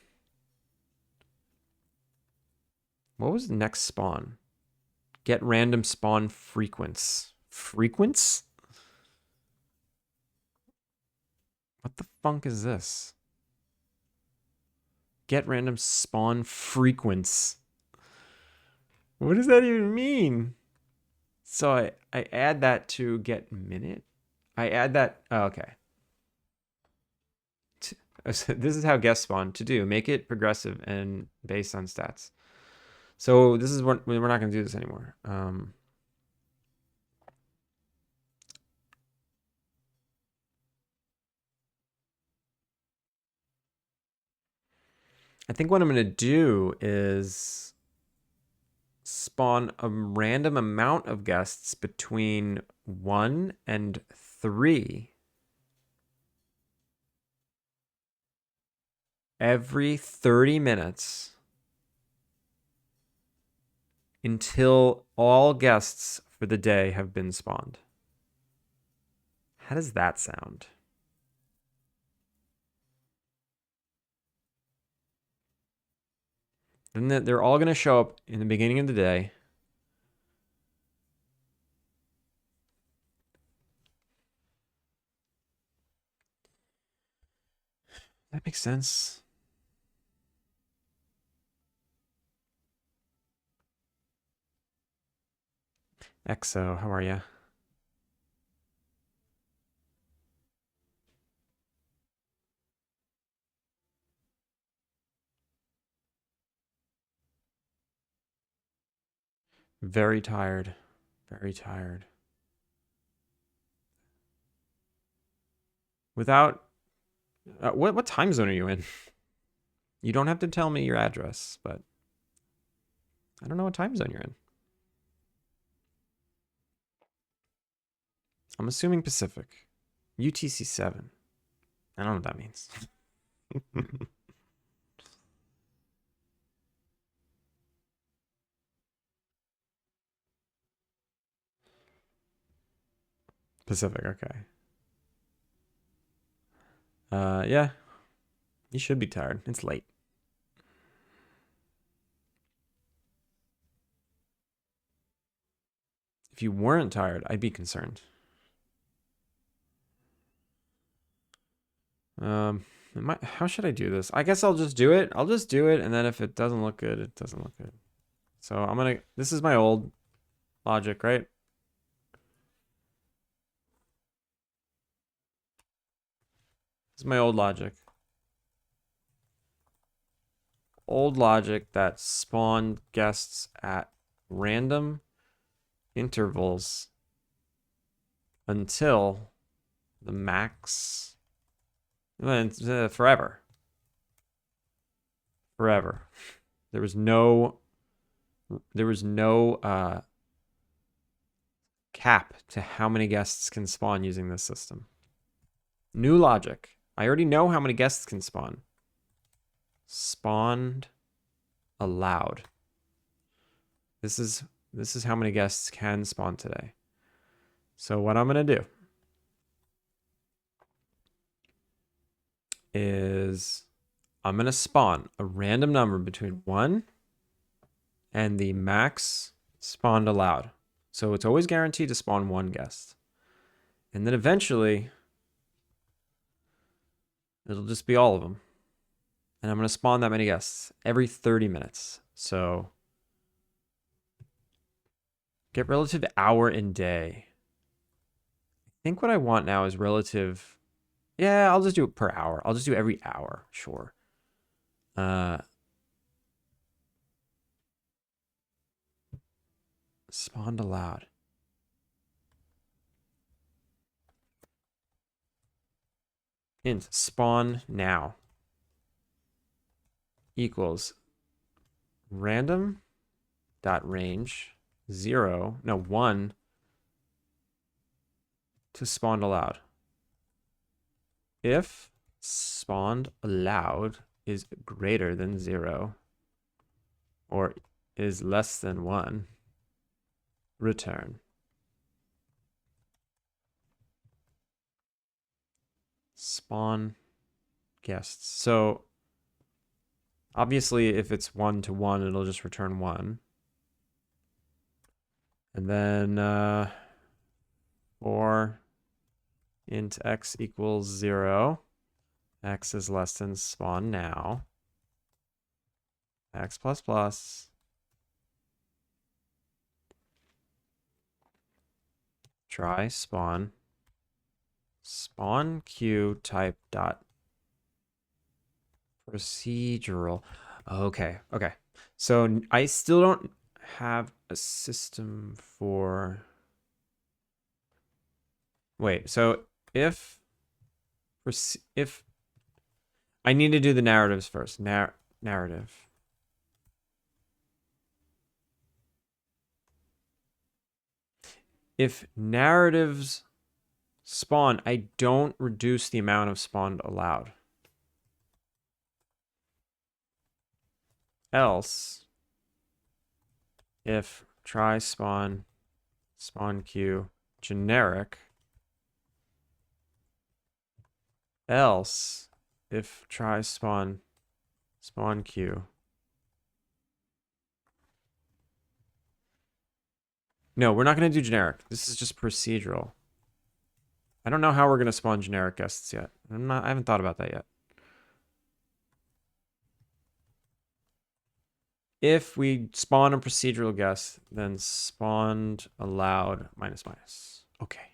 what was the next spawn? Get random spawn frequents. Frequents? What the funk is this? Get random spawn frequents. What does that even mean? So I add that to get minute. I add that. Oh, okay. This is how guest spawn to do. Make it progressive and based on stats. So this is what we're not going to do this anymore. I think what I'm going to do is spawn a random amount of guests between 1 and 3 every 30 minutes until all guests for the day have been spawned. How does that sound? Then they're all going to show up in the beginning of the day. That makes sense. EXO, how are you? Very tired. Very tired. Without... what time zone are you in? You don't have to tell me your address, but I don't know what time zone you're in. I'm assuming Pacific. UTC 7. I don't know what that means. Pacific, okay. Yeah. You should be tired. It's late. If you weren't tired, I'd be concerned. How should I do this? I guess I'll just do it. I'll just do it, and then if it doesn't look good, it doesn't look good. So I'm gonna... This is my old logic, right? This is my old logic. Old logic that spawned guests at random intervals until the max... forever. Forever. There was no cap to how many guests can spawn using this system. New logic. I already know how many guests can spawn. Spawned allowed. This is how many guests can spawn today. So what I'm going to do is I'm going to spawn a random number between 1 and the max spawned allowed. So it's always guaranteed to spawn 1 guest. And then eventually, it'll just be all of them. And I'm going to spawn that many guests every 30 minutes. So get relative hour and day. I think what I want now is relative. Yeah, I'll just do it per hour. I'll just do every hour. Sure. Spawned allowed. Int spawn now equals random dot range 1 to spawned allowed. If spawned allowed is greater than 0 or is less than 1, return. Spawn guests. So obviously if it's 1 to 1, it'll just return 1. And then for int x equals 0, x is less than spawn now, x plus plus, try spawn queue type dot procedural. Okay. So I still don't have a system for. Wait. So if I need to do the narratives first. Narrative. If narratives spawn, I don't reduce the amount of spawned allowed. Else, if try spawn queue generic, else if try spawn queue. No, we're not going to do generic. This is just procedural. I don't know how we're going to spawn generic guests yet. I haven't thought about that yet. If we spawn a procedural guest, then spawned allowed minus. Okay.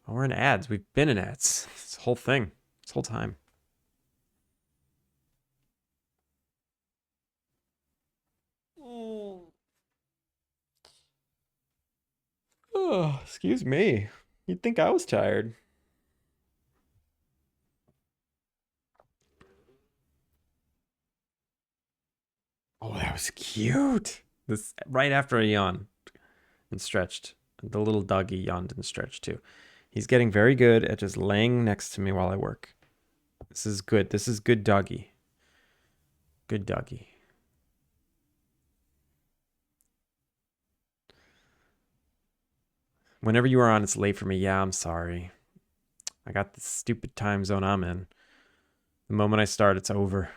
Oh, we're in ads. We've been in ads. This whole thing. This whole time. Oh, excuse me. You'd think I was tired. Oh, that was cute. This right after I yawned and stretched. The little doggy yawned and stretched too. He's getting very good at just laying next to me while I work. This is good. This is good doggy. Good doggy. Whenever you are on, it's late for me. Yeah, I'm sorry. I got the stupid time zone I'm in. The moment I start, it's over.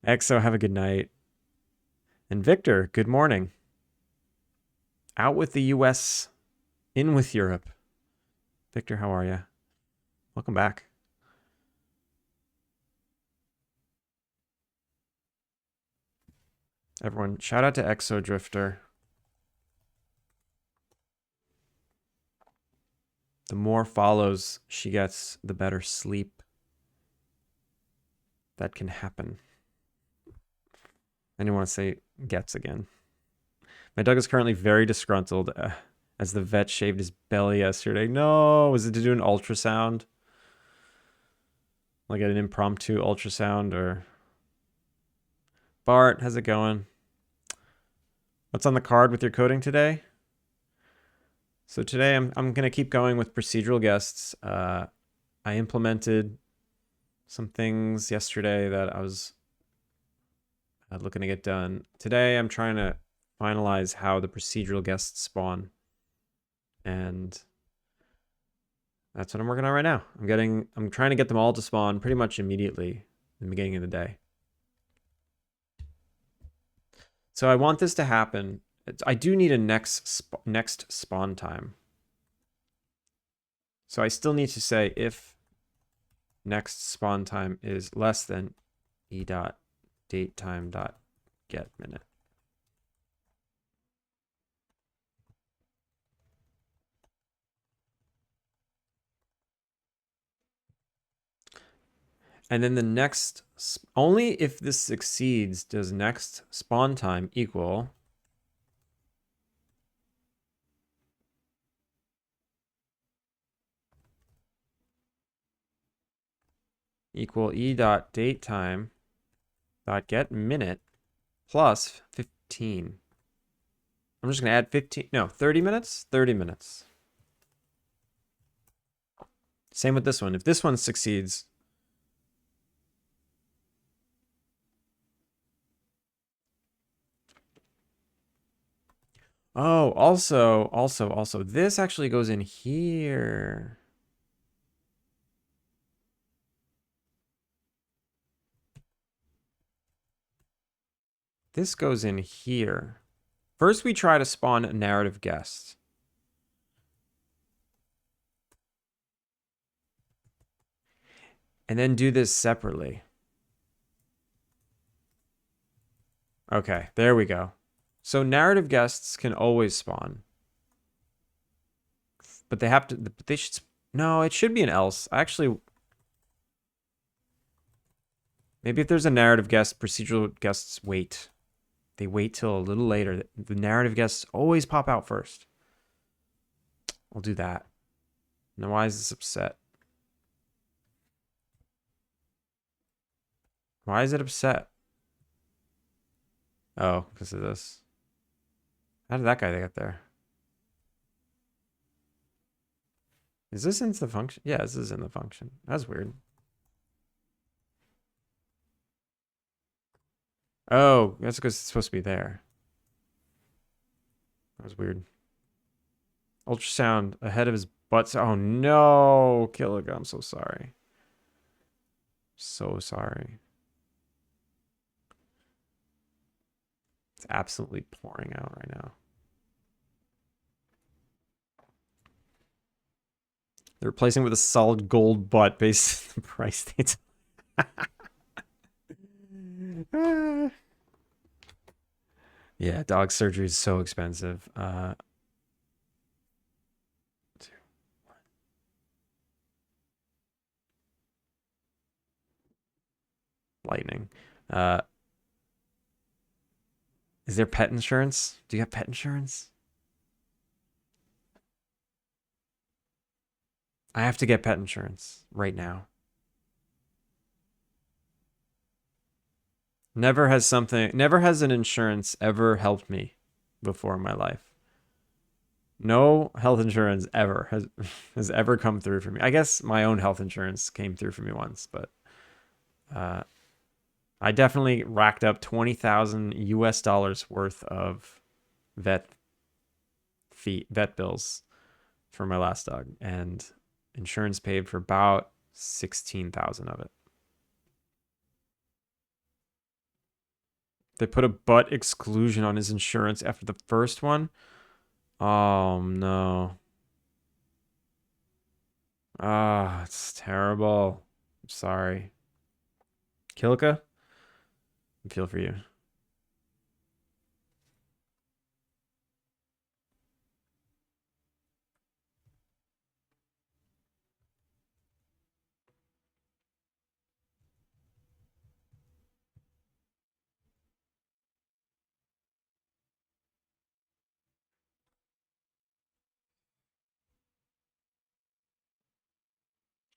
EXO, have a good night. And Victor, good morning. Out with the US, in with Europe. Victor, how are you? Welcome back. Everyone, shout out to EXO Drifter. The more follows she gets, the better sleep that can happen. I didn't want to say gets again. My dog is currently very disgruntled as the vet shaved his belly yesterday. No, was it to do an ultrasound? Like an impromptu ultrasound or... Bart, how's it going? What's on the card with your coding today? So today I'm gonna keep going with procedural guests. I implemented some things yesterday that I was looking to get done. Today I'm trying to finalize how the procedural guests spawn, and that's what I'm working on right now. I'm trying to get them all to spawn pretty much immediately in the beginning of the day. So I want this to happen. I do need a next spawn time. So I still need to say if next spawn time is less than e dot date time dot get minute. And then the next, only if this succeeds does next spawn time equal e dot date time dot get minute plus 15. I'm just going to add 15, no, 30 minutes, 30 minutes. Same with this one. If this one succeeds, oh, also, this actually goes in here. This goes in here. First, we try to spawn a narrative guest. And then do this separately. Okay, there we go. So narrative guests can always spawn. But they have to, they should, no, it should be an else. Actually, maybe if there's a narrative guest, procedural guests wait. They wait till a little later. The narrative guests always pop out first. We'll do that. Now, why is this upset? Why is it upset? Oh, because of this. How did that guy get there? Is this into the function? Yeah, this is in the function. That's weird. Oh, that's because it's supposed to be there. That was weird. Ultrasound ahead of his butt. Oh no, Killiga, I'm so sorry. So sorry. It's absolutely pouring out right now. They're replacing it with a solid gold butt based on the price states. Yeah, dog surgery is so expensive. 2, 1. Lightning. Is there pet insurance? Do you have pet insurance? I have to get pet insurance right now. Never has an insurance ever helped me before in my life. No health insurance ever has ever come through for me. I guess my own health insurance came through for me once, but I definitely racked up 20,000 US dollars worth of vet bills for my last dog, and insurance paid for about 16,000 of it. They put a butt exclusion on his insurance after the first one. Oh no. Ah, it's terrible. I'm sorry. Kilika, I feel for you.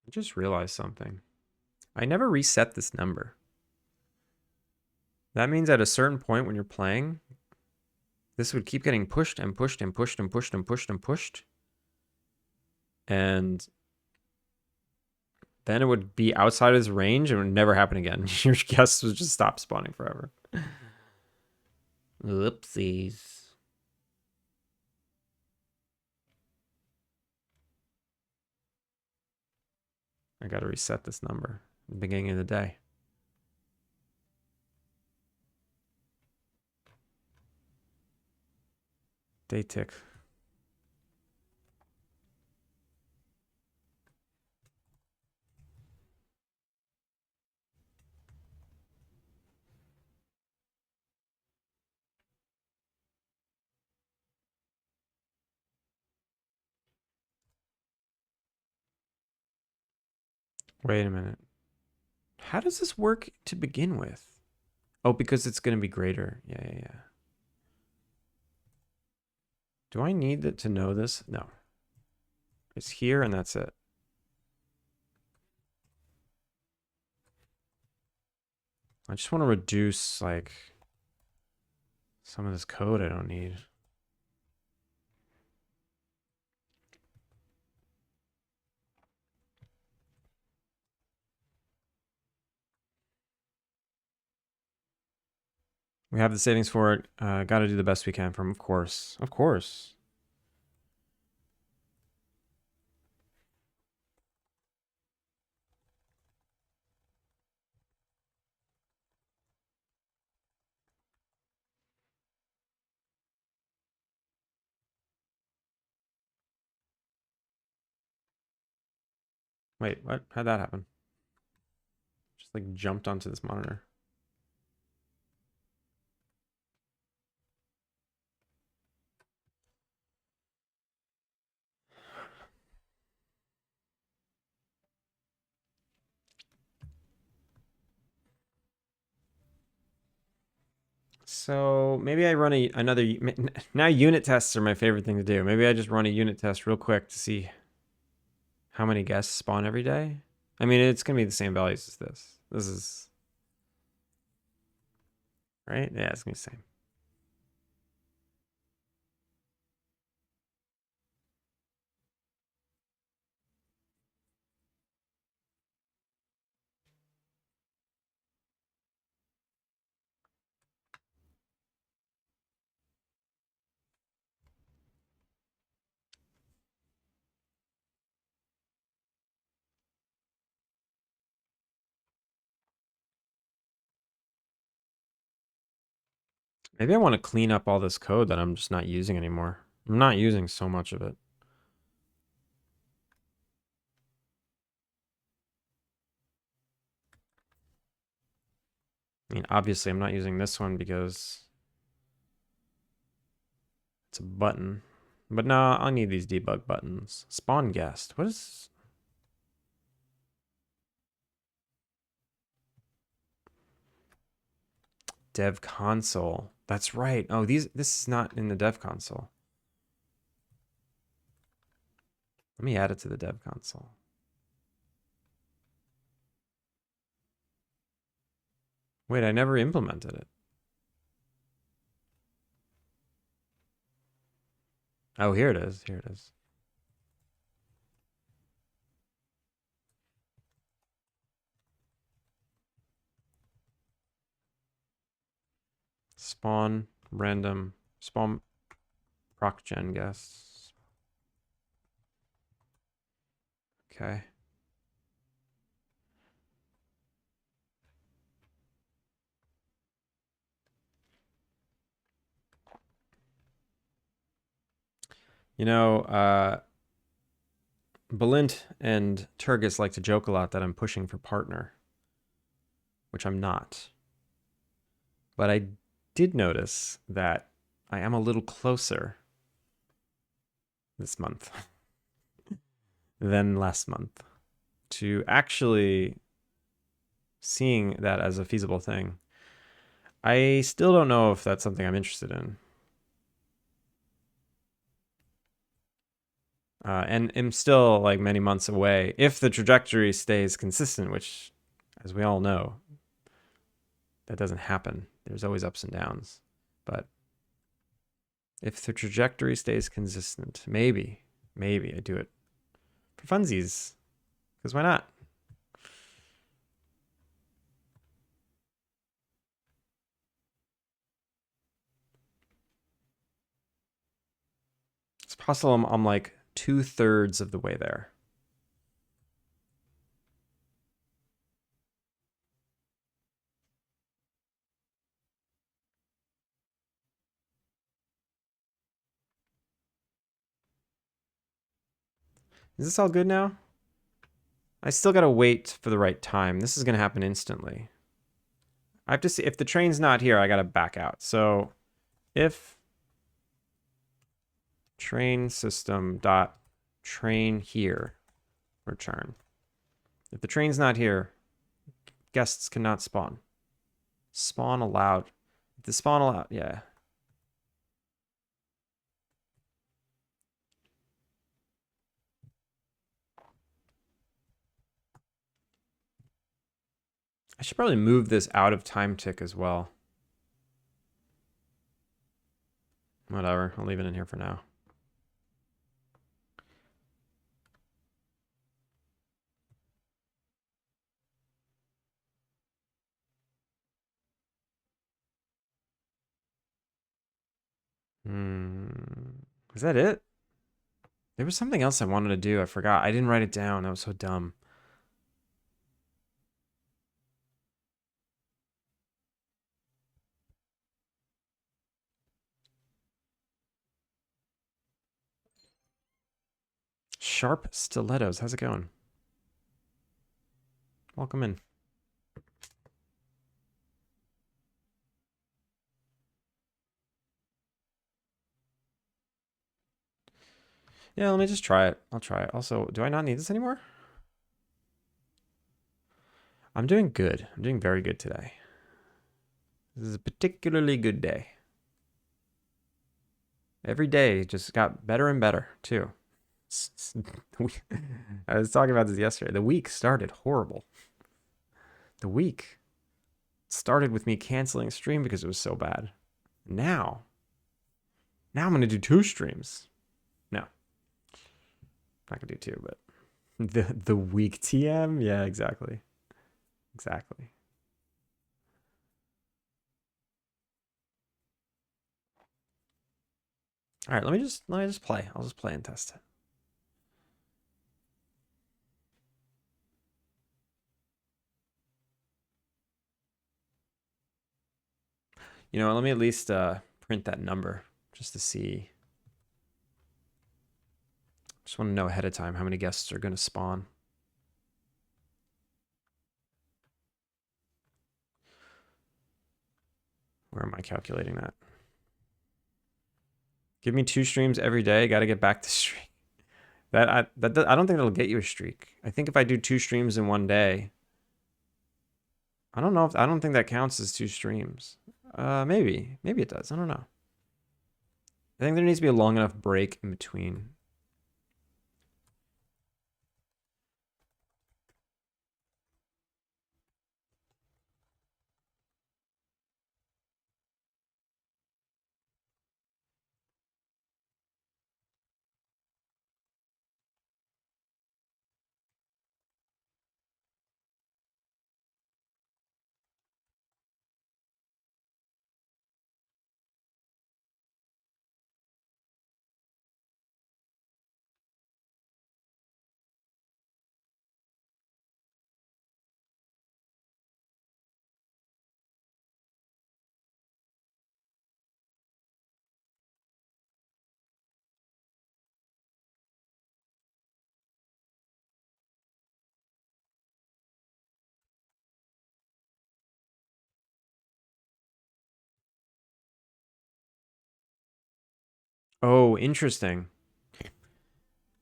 I just realized something. I never reset this number. That means at a certain point when you're playing, this would keep getting pushed and pushed and pushed and pushed and pushed and pushed. and then it would be outside his range and it would never happen again. Your guests would just stop spawning forever. Whoopsies. I gotta reset this number at the beginning of the day. Day tick. Wait a minute. How does this work to begin with? Oh, because it's going to be greater. Yeah. Do I need it to know this? No. It's here and that's it. I just want to reduce, like, some of this code I don't need. We have the savings for it. Got to do the best we can from, of course. Of course. Wait, what? How'd that happen? Just like jumped onto this monitor. So maybe I run another. Now unit tests are my favorite thing to do. Maybe I just run a unit test real quick to see how many guests spawn every day. I mean, it's gonna be the same values as this. This is right. Yeah, it's gonna be the same. Maybe I want to clean up all this code that I'm just not using anymore. I'm not using so much of it. I mean, obviously I'm not using this one because it's a button. But no, I'll need these debug buttons. Spawn guest. What is... Dev console. That's right. Oh, this is not in the dev console. Let me add it to the dev console. Wait, I never implemented it. Oh, here it is. Here it is. Spawn random spawn proc gen guests. Okay. You know, Balint and Turgis like to joke a lot that I'm pushing for partner, which I'm not. But I did notice that I am a little closer this month than last month to actually seeing that as a feasible thing. I still don't know if that's something I'm interested in. And am still like many months away if the trajectory stays consistent, which, as we all know, that doesn't happen. There's always ups and downs. But if the trajectory stays consistent, maybe I do it. For funsies. Because why not? It's possible I'm like 2/3 of the way there. Is this all good now? I still gotta wait for the right time. This is gonna happen instantly. I have to see if the train's not here, I gotta back out. So if train system dot train here return. If the train's not here, guests cannot spawn. Spawn allowed. If the spawn allowed, yeah. I should probably move this out of time tick as well. Whatever, I'll leave it in here for now. Is that it? There was something else I wanted to do. I forgot. I didn't write it down. That was so dumb. Sharp stilettos. How's it going? Welcome in. Yeah, let me just try it. I'll try it. Also, do I not need this anymore? I'm doing good. I'm doing very good today. This is a particularly good day. Every day just got better and better, too. I was talking about this yesterday. The week started horrible. The week started with me canceling a stream because it was so bad. Now I'm going to do 2 streams. No. Not going to do 2, but the week TM? Yeah, exactly. Exactly. All right, let me just play. I'll just play and test it. You know, let me at least print that number just to see. Just want to know ahead of time how many guests are going to spawn. Where am I calculating that? Give me 2 streams every day. Got to get back to streak. I don't think that'll get you a streak. I think if I do 2 streams in one day, I don't think that counts as 2 streams. Maybe it does. I don't know. I think there needs to be a long enough break in between. Oh, interesting.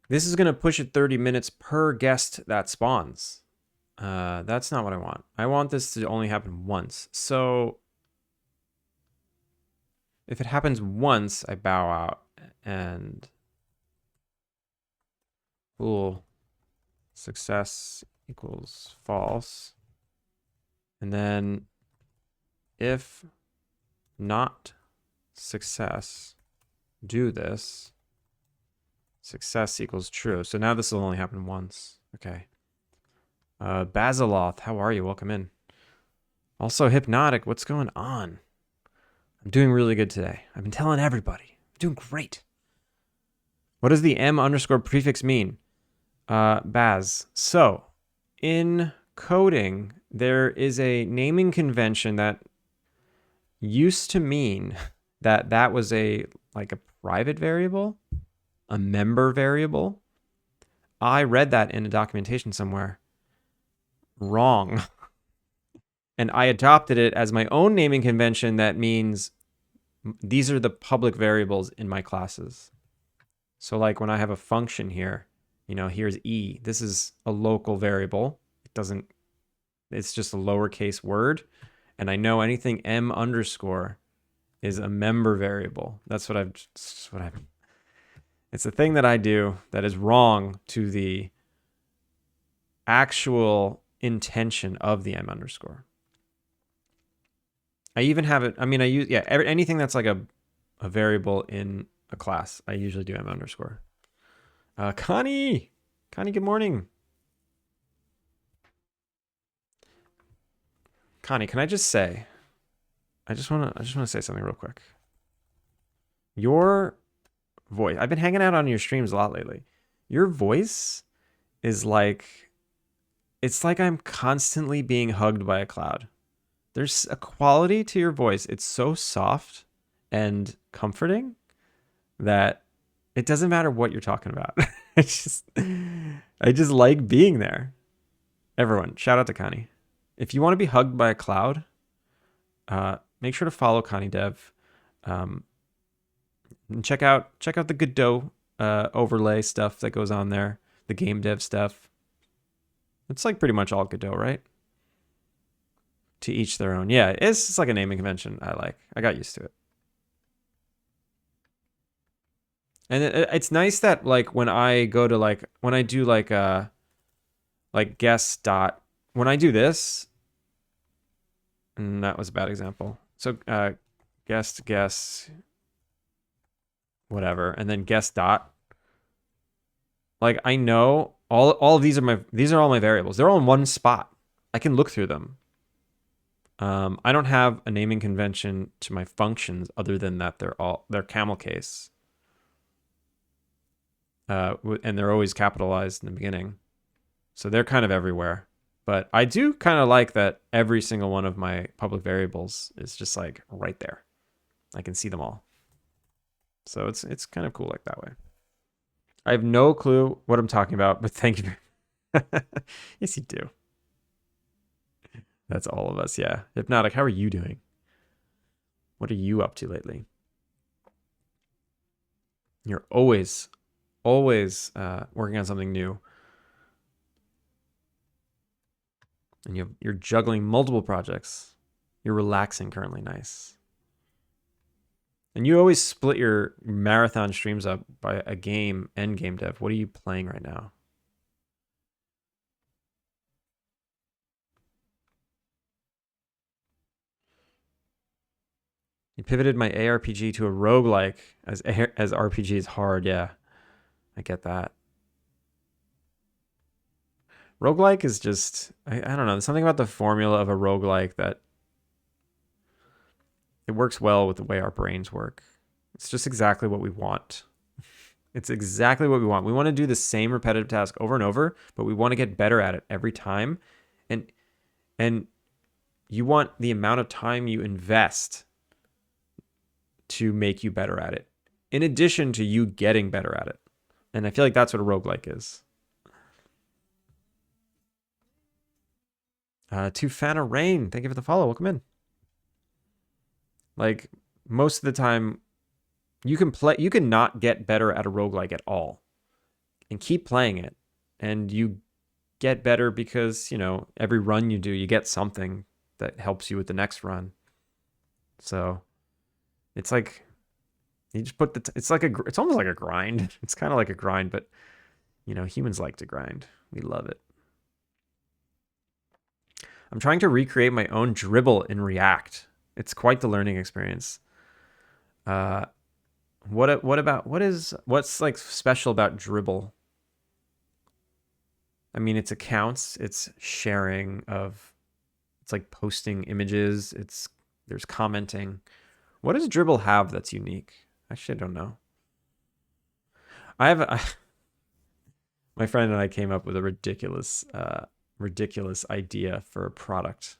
This is going to push it 30 minutes per guest that spawns. That's not what I want. I want this to only happen once. So if it happens once, I bow out and cool. Success equals false. And then if not success, do this. Success equals true. So now this will only happen once. Okay. Basiloth, how are you? Welcome in. Also, Hypnotic, what's going on? I'm doing really good today. I've been telling everybody. I'm doing great. What does the M underscore prefix mean? Baz. So, in coding, there is a naming convention that used to mean that that was a private variable, a member variable. I read that in a documentation somewhere. Wrong. And I adopted it as my own naming convention that means these are the public variables in my classes. So like when I have a function here, here's E. This is a local variable. It's just a lowercase word. And I know anything M underscore is a member variable. It's a thing that I do that is wrong to the actual intention of the M underscore. I even have it. I mean, anything that's like a variable in a class, I usually do M underscore. Connie, good morning. Connie, can I just say, I just want to say something real quick. Your voice, I've been hanging out on your streams a lot lately. Your voice is it's like I'm constantly being hugged by a cloud. There's a quality to your voice. It's so soft and comforting that it doesn't matter what you're talking about. I just like being there. Everyone, shout out to Connie. If you want to be hugged by a cloud, make sure to follow Connie Dev. And check out the Godot overlay stuff that goes on there, the game dev stuff. It's like pretty much all Godot, right? To each their own. Yeah, it's just like a naming convention I got used to it. And it's nice that when I go to when I do guest dot, when I do this, and that was a bad example. So guest whatever, and then guest dot. I know all of these are all my variables. They're all in one spot. I can look through them. I don't have a naming convention to my functions other than that they're camel case. And they're always capitalized in the beginning. So they're kind of everywhere. But I do kind of like that every single one of my public variables is just right there. I can see them all. So it's kind of cool that way. I have no clue what I'm talking about, but thank you. Yes, you do. That's all of us, yeah. Hypnotic, how are you doing? What are you up to lately? You're always working on something new. And you're juggling multiple projects. You're relaxing currently, nice. And you always split your marathon streams up by a game and game dev. What are you playing right now? You pivoted my ARPG to a roguelike as RPG is hard. Yeah, I get that. Roguelike is just, I don't know. There's something about the formula of a roguelike that it works well with the way our brains work. It's just exactly what we want. It's exactly what we want. We want to do the same repetitive task over and over, but we want to get better at it every time. And you want the amount of time you invest to make you better at it, in addition to you getting better at it. And I feel like that's what a roguelike is. To Fana Rain, thank you for the follow. Welcome in. Most of the time, you can not get better at a roguelike at all and keep playing it. And you get better because, every run you do, you get something that helps you with the next run. So it's you just put it's almost like a grind. It's kind of like a grind, but humans like to grind. We love it. I'm trying to recreate my own dribble in React. It's quite the learning experience. What What's like special about Dribble? I mean, it's accounts, it's sharing of, it's like posting images, there's commenting. What does Dribble have that's unique? Actually, I don't know. I have my friend and I came up with a ridiculous idea for a product.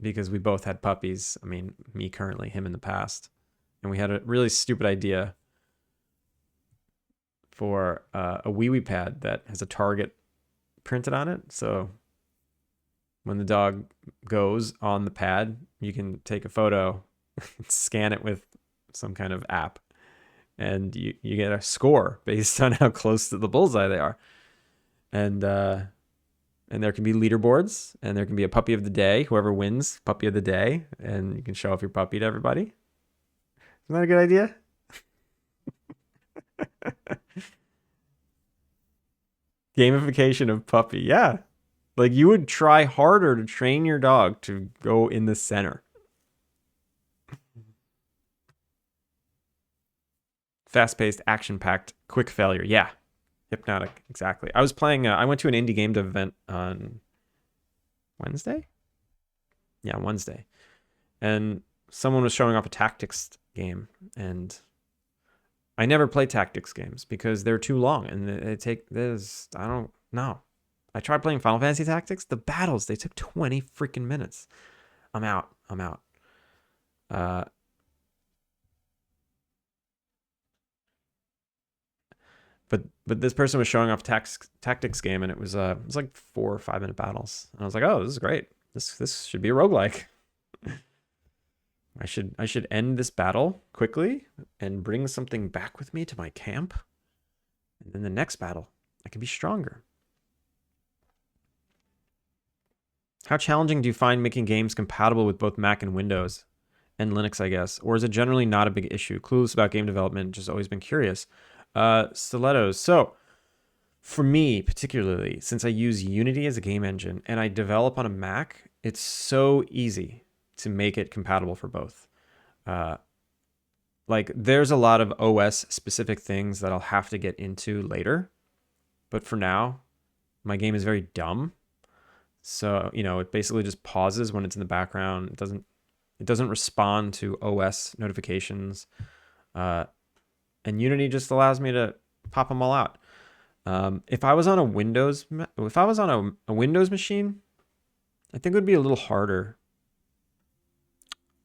Because we both had puppies. I mean, me currently, him in the past, and we had a really stupid idea for a wee wee pad that has a target printed on it. So when the dog goes on the pad, you can take a photo, scan it with some kind of app, and you get a score based on how close to the bullseye they are. And there can be leaderboards, and there can be a puppy of the day, whoever wins puppy of the day, and you can show off your puppy to everybody. Isn't that a good idea? Gamification of puppy. Yeah. Like you would try harder to train your dog to go in the center. Fast-paced, action-packed, quick failure. Yeah. Hypnotic. Exactly. I was playing, I went to an indie game dev event on Wednesday? Yeah, Wednesday. And someone was showing off a tactics game, and I never play tactics games because they're too long and they take this. I don't know. I tried playing Final Fantasy Tactics. The battles, they took 20 freaking minutes. I'm out. But this person was showing off tactics game, and it was like 4 or 5 minute battles. And I was like, oh, this is great. This should be a roguelike. I should end this battle quickly and bring something back with me to my camp. And then the next battle, I can be stronger. How challenging do you find making games compatible with both Mac and Windows and Linux, I guess? Or is it generally not a big issue? Clueless about game development, just always been curious. Stilettos. So for me, particularly, since I use Unity as a game engine and I develop on a Mac, it's so easy to make it compatible for both. Like there's a lot of OS specific things that I'll have to get into later. But for now, my game is very dumb. So, it basically just pauses when it's in the background. It doesn't respond to OS notifications. And Unity just allows me to pop them all out. If I was on a Windows machine, I think it would be a little harder.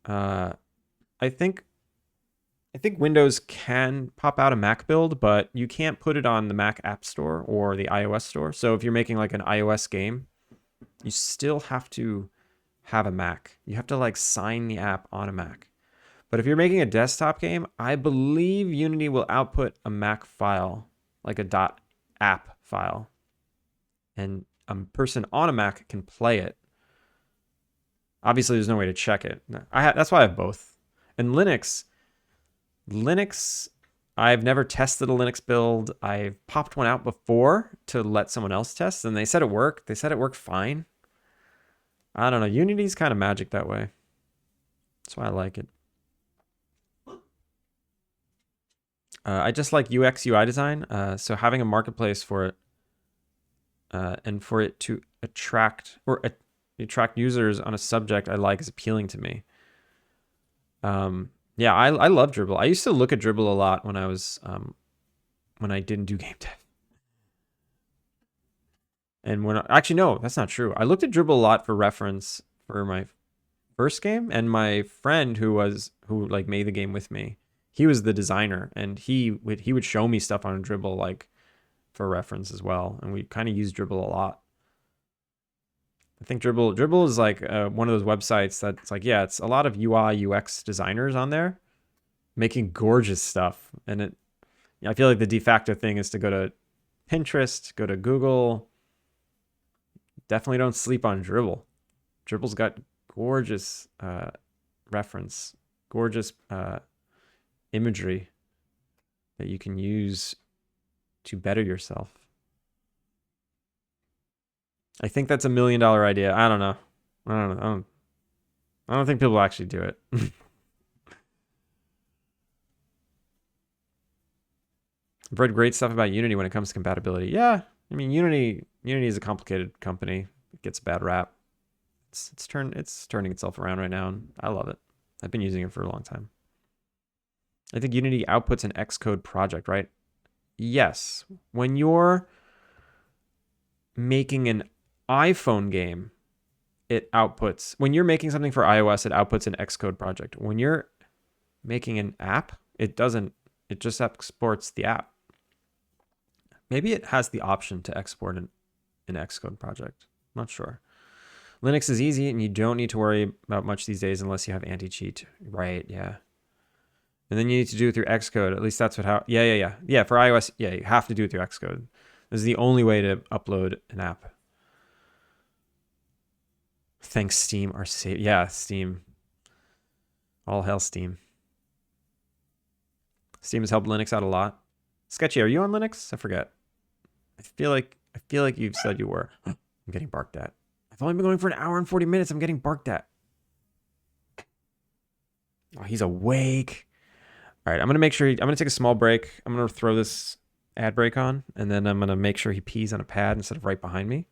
I think Windows can pop out a Mac build, but you can't put it on the Mac App Store or the iOS store. So if you're making like an iOS game, you still have to have a Mac. You have to like sign the app on a Mac. But if you're making a desktop game, I believe Unity will output a Mac file, like a .app file. And a person on a Mac can play it. Obviously, there's no way to check it. That's why I have both. And Linux, I've never tested a Linux build. I've popped one out before to let someone else test, and they said it worked. They said it worked fine. I don't know. Unity's kind of magic that way. That's why I like it. I just like UX UI design. So having a marketplace for it and for it to attract users on a subject I like is appealing to me. Yeah, I love Dribble. I used to look at Dribble a lot when I didn't do game dev. And actually, no, that's not true. I looked at Dribble a lot for reference for my first game, and my friend who like made the game with me, he was the designer, and he would show me stuff on Dribble like for reference as well, and we kind of use Dribble a lot. I think Dribble is like one of those websites that's like, yeah, it's a lot of UI UX designers on there making gorgeous stuff, and I feel like the de facto thing is to go to Pinterest, go to Google. Definitely don't sleep on Dribble. Dribble's got gorgeous reference, gorgeous imagery that you can use to better yourself. I think that's $1 million idea. I don't know. I don't think people actually do it. I've read great stuff about Unity when it comes to compatibility. Yeah, I mean Unity is a complicated company. It gets a bad rap. It's turning itself around right now, and I love it. I've been using it for a long time. I think Unity outputs an Xcode project, right? Yes. When you're making an iPhone game, it outputs. When you're making something for iOS, it outputs an Xcode project. When you're making an app, it doesn't. It just exports the app. Maybe it has the option to export an Xcode project. I'm not sure. Linux is easy, and you don't need to worry about much these days unless you have anti-cheat. Right, yeah. And then you need to do it through Xcode. At least that's what Yeah, for iOS, yeah, you have to do it through Xcode. This is the only way to upload an app. Thanks, Steam. Yeah, Steam. All hell, Steam. Steam has helped Linux out a lot. Sketchy, are you on Linux? I forget. I feel like you've said you were. I'm getting barked at. I've only been going for an hour and 40 minutes. I'm getting barked at. Oh, he's awake. All right, I'm gonna take a small break. I'm gonna throw this ad break on, and then I'm gonna make sure he pees on a pad instead of right behind me,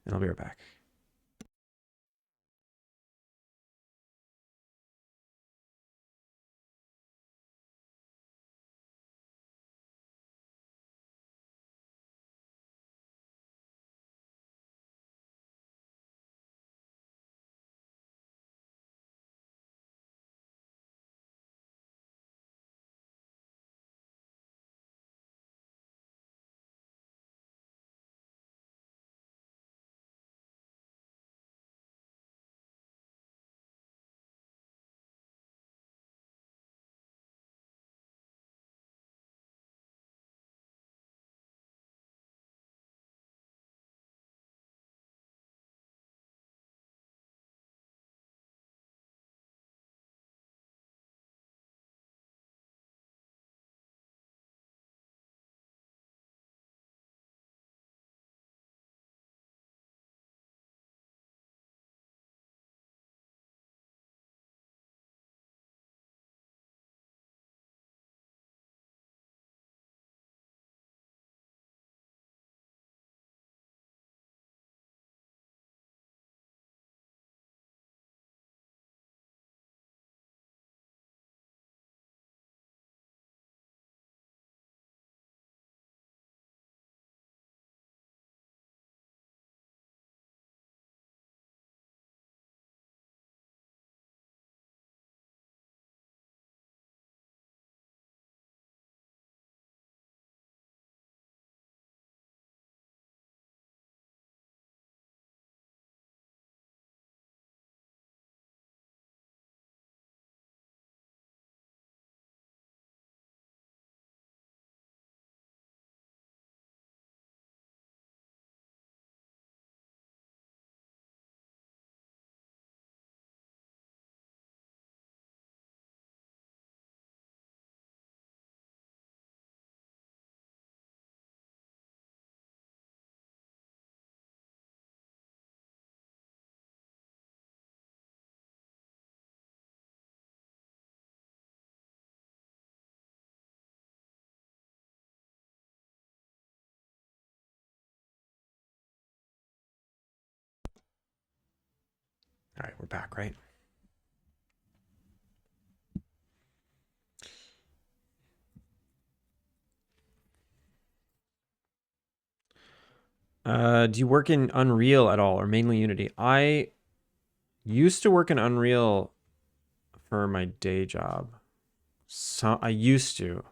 and I'll be right back. All right, we're back, right? Do you work in Unreal at all, or mainly Unity? I used to work in Unreal for my day job. So I used to.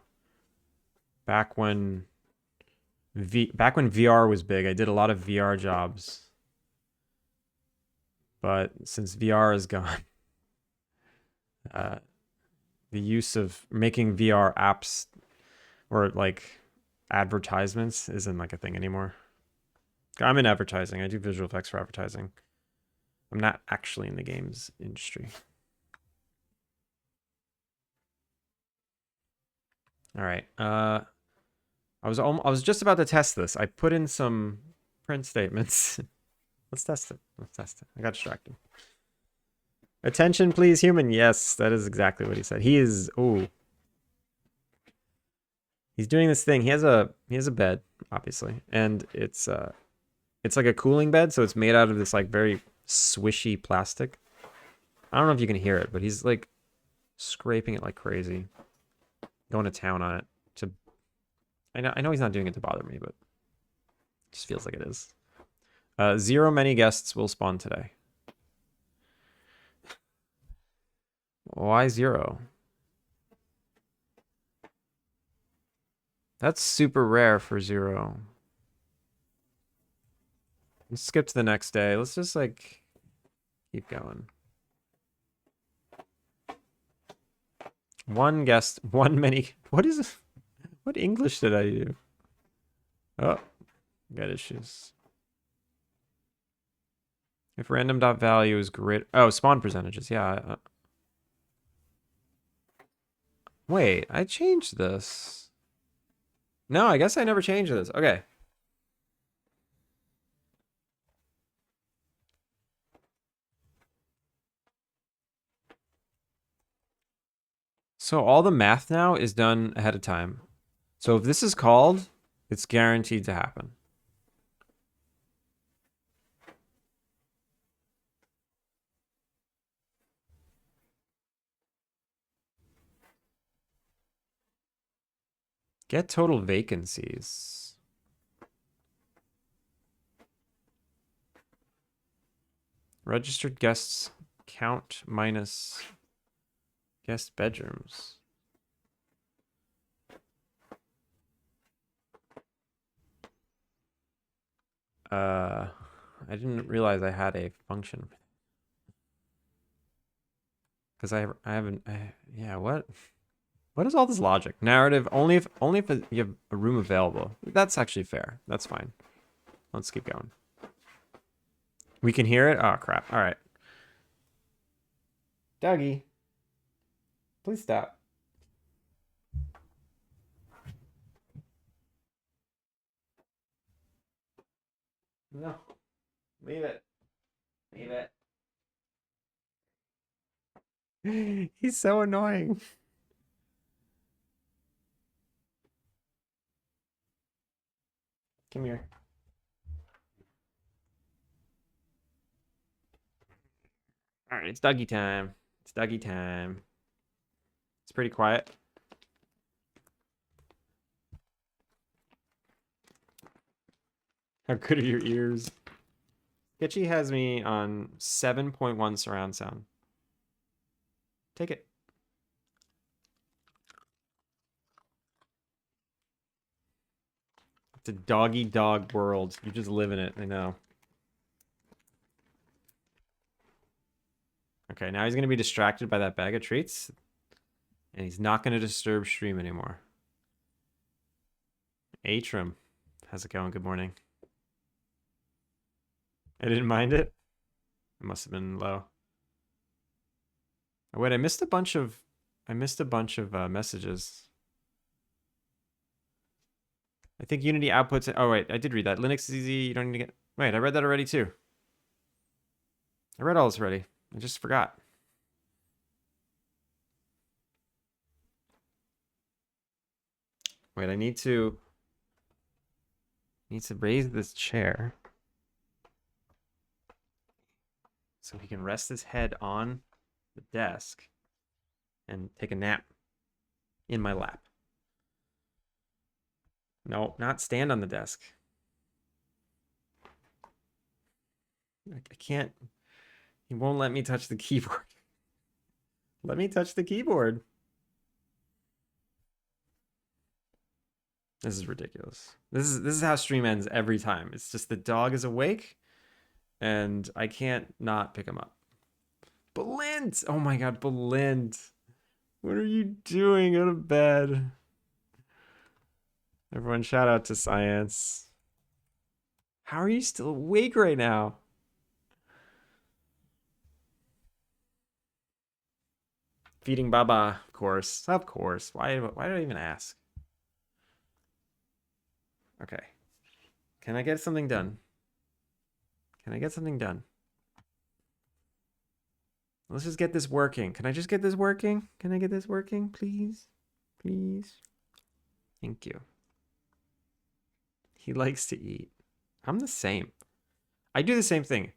Back when VR was big, I did a lot of VR jobs. But since VR is gone, the use of making VR apps or like advertisements isn't like a thing anymore. I'm in advertising. I do visual effects for advertising. I'm not actually in the games industry. All right. I was just about to test this. I put in some print statements. Let's test it. I got distracted. Attention, please, human. Yes, that is exactly what he said. He is. Oh. He's doing this thing. He has a bed, obviously, and it's like a cooling bed, so it's made out of this like very swishy plastic. I don't know if you can hear it, but he's like scraping it like crazy, going to town on it. To I know he's not doing it to bother me, but it just feels like it is. 0 many guests will spawn today. Why 0? That's super rare for 0. Let's skip to the next day. Let's just like keep going. 1 guest, 1 many. What is this? What English did I do? Oh, got issues. If random dot value is great. Oh, spawn percentages. Yeah. Wait, I changed this. No, I guess I never changed this. Okay. So all the math now is done ahead of time. So if this is called, it's guaranteed to happen. Get total vacancies. Registered guests count minus guest bedrooms. I didn't realize I had a function. Because I haven't, yeah, what? What is all this logic? Narrative, only if you have a room available. That's actually fair. That's fine. Let's keep going. We can hear it? Oh, crap. All right. Dougie, please stop. No. Leave it. Leave it. He's so annoying. Come here. All right, it's Dougie time. It's Dougie time. It's pretty quiet. How good are your ears? Sketchy has me on 7.1 surround sound. Take it. It's a doggy dog world. You just live in it. I know. Okay, now he's going to be distracted by that bag of treats. And he's not going to disturb stream anymore. Atrim. How's it going? Good morning. I didn't mind it. It must have been low. Oh, wait, I missed a bunch of messages. I think Unity outputs. Oh wait, I did read that. Linux is easy. You don't need to get. Wait, I read that already too. I read all this already. I just forgot. Wait, I need to raise this chair so he can rest his head on the desk and take a nap in my lap. No, not stand on the desk. I can't. He won't let me touch the keyboard. Let me touch the keyboard. This is ridiculous. This is how stream ends every time. It's just the dog is awake and I can't not pick him up. Belint! Oh my god, Belint. What are you doing? Go to bed. Everyone shout out to Science. How are you still awake right now? Feeding Baba, of course. Of course. Why did I even ask? Okay. Can I get something done? Can I get something done? Let's just get this working. Can I just get this working? Can I get this working, please? Please? Thank you. He likes to eat. I'm the same. I do the same thing.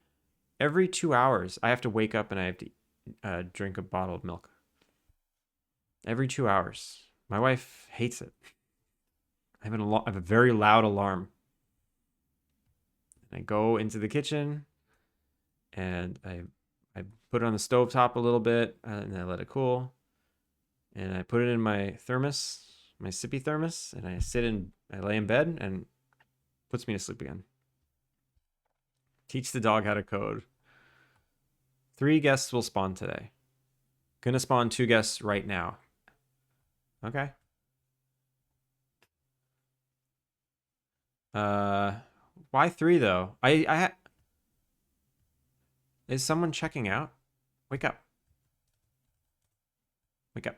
Every 2 hours, I have to wake up and I have to drink a bottle of milk. Every 2 hours. My wife hates it. I have a very loud alarm. I go into the kitchen and I put it on the stovetop a little bit and I let it cool. And I put it in my thermos, my sippy thermos, and I lay in bed and puts me to sleep again. Teach the dog how to code. 3 guests will spawn today. Gonna spawn 2 guests right now. Okay. Why 3 though? Is someone checking out? Wake up. Wake up.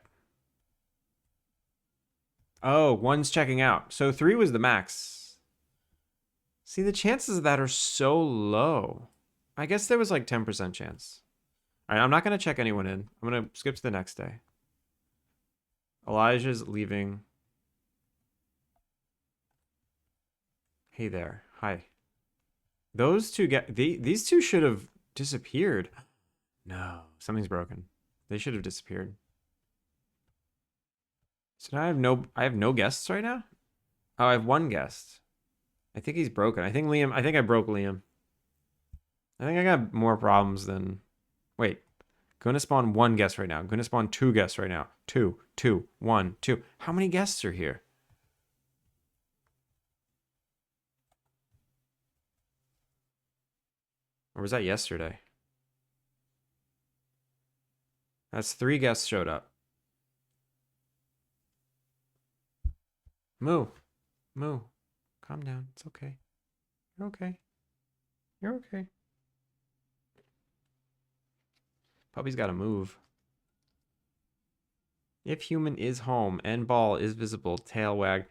Oh, 1's checking out. So 3 was the max. See, the chances of that are so low. I guess there was like 10% chance. All right, I'm not going to check anyone in. I'm going to skip to the next day. Elijah's leaving. Hey there. Hi. Those 2 these 2 should have disappeared. No, something's broken. They should have disappeared. So now I have no guests right now? Oh, I have 1 guest. I think he's broken. I think I broke Liam. I think I got more problems than... Wait. Gonna spawn 1 guest right now. Gonna spawn 2 guests right now. 2, 2, 1, 2. How many guests are here? Or was that yesterday? That's 3 guests showed up. Moo. Moo. Calm down. It's okay. You're okay. You're okay. Puppy's got to move. If human is home and ball is visible, tail wag.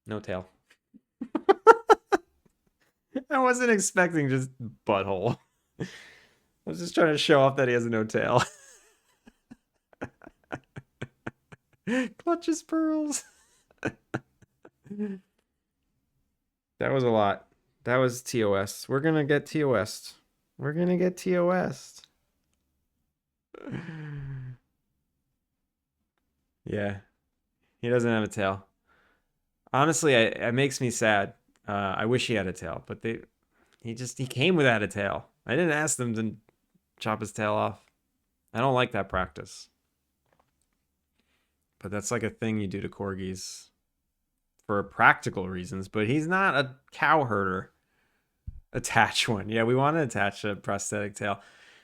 No tail. I wasn't expecting just butthole. I was just trying to show off that he has no tail. Clutches pearls. That was a lot. That was TOS. We're gonna get TOS. We're gonna get TOS. Yeah. He doesn't have a tail. Honestly, it makes me sad. I wish he had a tail, but he came without a tail. I didn't ask them to chop his tail off. I don't like that practice. But that's like a thing you do to corgis for practical reasons, but he's not a cow herder. Attach one. Yeah, we want to attach a prosthetic tail.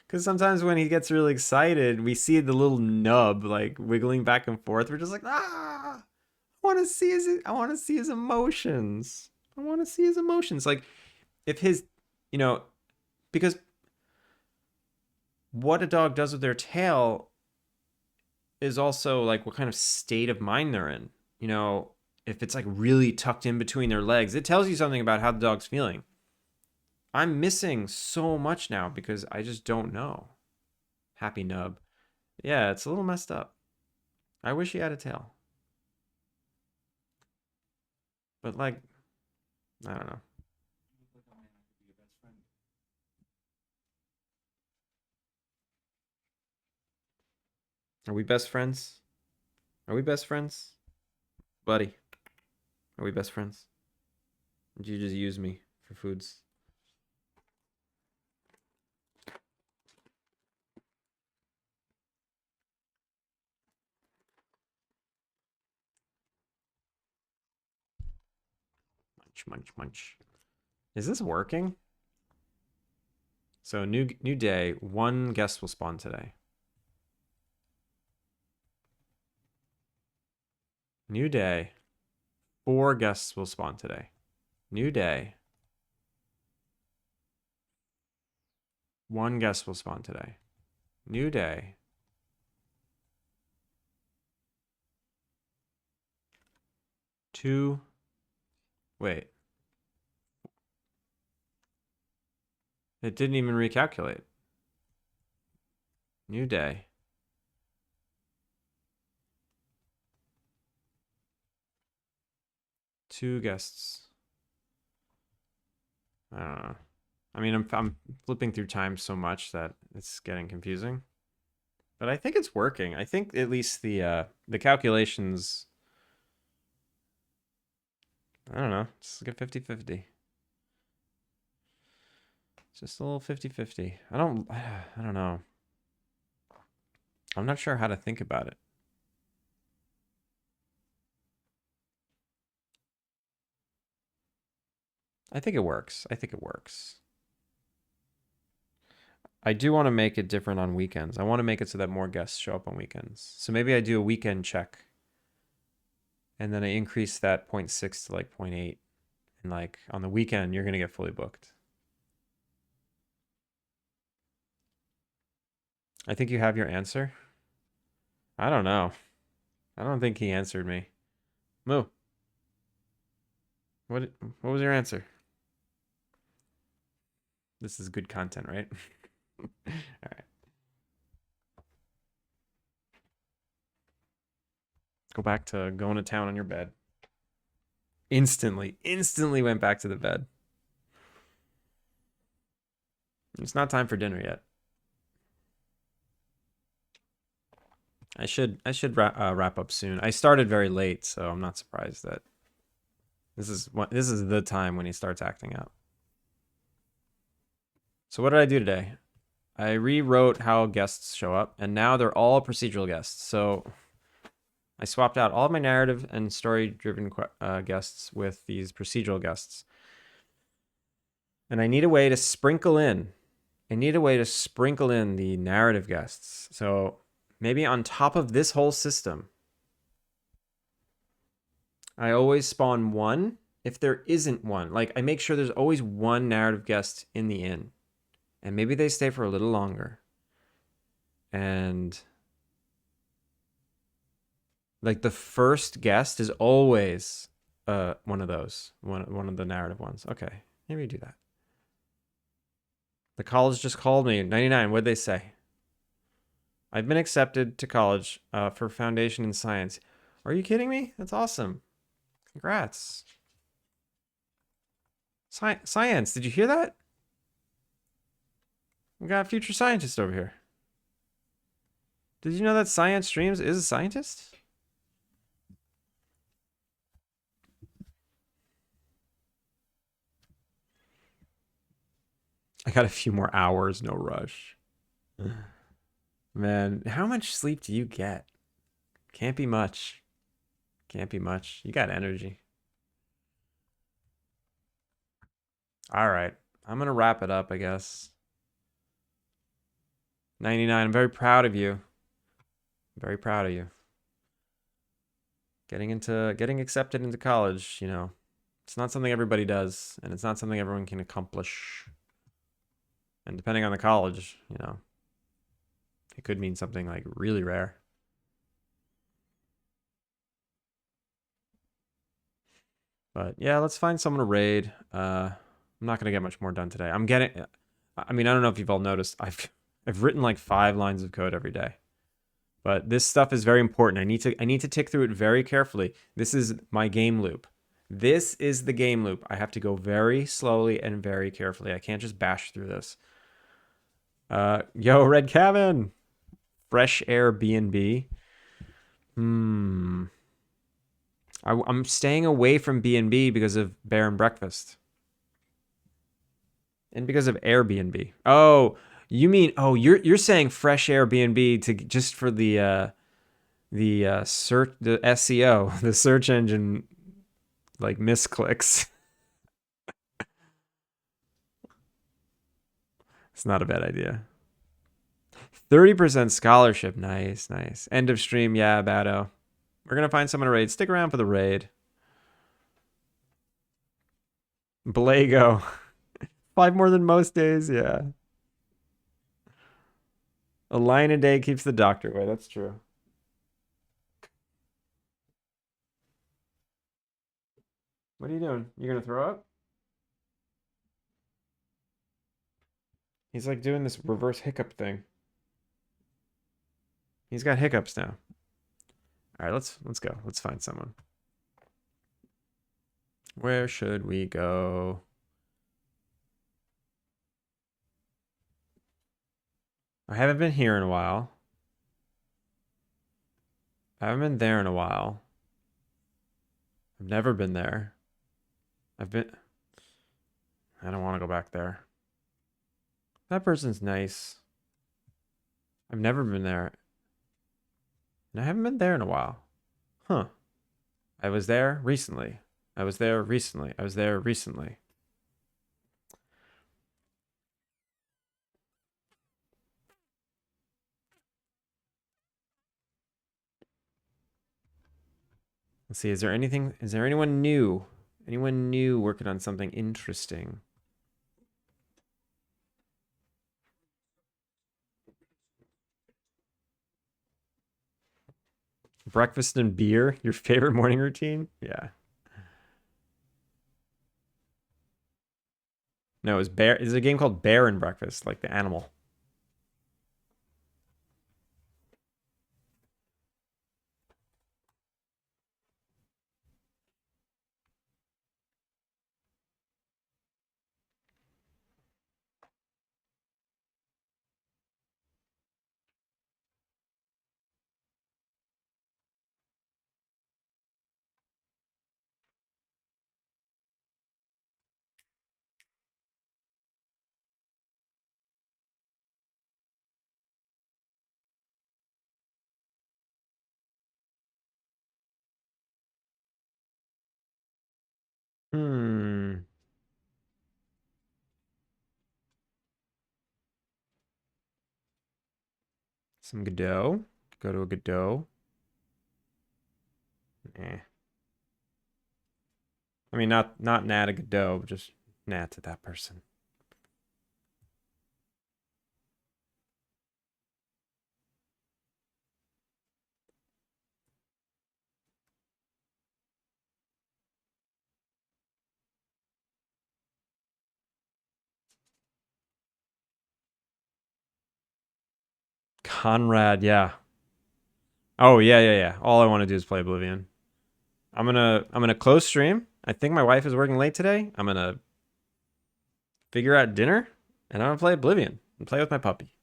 Because sometimes when he gets really excited, we see the little nub like wiggling back and forth. We're just like, ah, I want to see his emotions. I want to see his emotions. Like if his, because what a dog does with their tail is also like what kind of state of mind they're in. If it's like really tucked in between their legs, it tells you something about how the dog's feeling. I'm missing so much now because I just don't know. Happy nub. Yeah, it's a little messed up. I wish he had a tail. But like, I don't know. Are we best friends? Are we best friends? Buddy, are we best friends? Did you just use me for foods? Munch, munch, munch. Is this working? So new day, 1 guest will spawn today. New day, 4 guests will spawn today. New day, 1 guest will spawn today. New day, 2. Wait. It didn't even recalculate. New day. 2 guests. I don't know. I mean, I'm flipping through time so much that it's getting confusing. But I think it's working. I think at least the calculations, I don't know, it's like a 50-50. Just a little 50-50. I don't know. I'm not sure how to think about it. I think it works. I think it works. I do want to make it different on weekends. I want to make it so that more guests show up on weekends. So maybe I do a weekend check. And then I increase that 0.6 to like 0.8. And like on the weekend, you're going to get fully booked. I think you have your answer. I don't know. I don't think he answered me. Moo. What was your answer? This is good content, right? All right. Go back to going to town on your bed. Instantly went back to the bed. It's not time for dinner yet. I should wrap up soon. I started very late, so I'm not surprised that this is the time when he starts acting out. So what did I do today? I rewrote how guests show up, and now they're all procedural guests. So I swapped out all of my narrative and story-driven guests with these procedural guests. And I need a way to sprinkle in. The narrative guests. So maybe on top of this whole system, I always spawn one if there isn't one. Like, I make sure there's always one narrative guest in the inn. And maybe they stay for a little longer. And like the first guest is always one of those. One of the narrative ones. Okay, maybe do that. The college just called me. 99, what'd they say? I've been accepted to college for foundation in science. Are you kidding me? That's awesome. Congrats. Science, did you hear that? We got a future scientist over here. Did you know that Science Streams is a scientist? I got a few more hours, no rush. Man, how much sleep do you get? Can't be much. Can't be much. You got energy. All right. I'm going to wrap it up, I guess. 99, I'm very proud of you. I'm very proud of you. Getting accepted into college, you know, it's not something everybody does, and it's not something everyone can accomplish. And depending on the college, you know, it could mean something like really rare. But yeah, let's find someone to raid. I'm not gonna get much more done today. I mean, I don't know if you've all noticed, I've written like 5 lines of code every day. But this stuff is very important. I need to tick through it very carefully. This is my game loop. This is the game loop. I have to go very slowly and very carefully. I can't just bash through this. Yo, Red Cabin. Fresh Air B&B. I'm staying away from B&B because of Bear and Breakfast. And because of Airbnb. Oh, you mean, you're saying Fresh Air B&B to just for the search, the SEO, the search engine like misclicks. It's not a bad idea. 30% scholarship. Nice. End of stream. Yeah, Bado. We're going to find someone to raid. Stick around for the raid. Blago. 5 more than most days. Yeah. A line a day keeps the doctor away. That's true. What are you doing? You going to throw up? He's like doing this reverse hiccup thing. He's got hiccups now. All right, let's go. Let's find someone. Where should we go? I haven't been here in a while. I haven't been there in a while. I've never been there. I've been... I don't want to go back there. That person's nice. I've never been there. And I haven't been there in a while. Huh. I was there recently. I was there recently. I was there recently. Let's see. Is there anyone new? Anyone new working on something interesting? Breakfast and beer? Your favorite morning routine? Yeah. No, it's bear. It's a game called Bear and Breakfast, like the animal. Hmm. Some Godot. Go to a Godot. Eh. I mean, not Nat a Godot, but just Nat to that person. Conrad, yeah. Oh yeah. All I want to do is play Oblivion. I'm gonna close stream. I think my wife is working late today. I'm gonna figure out dinner, and I'm gonna play Oblivion and play with my puppy.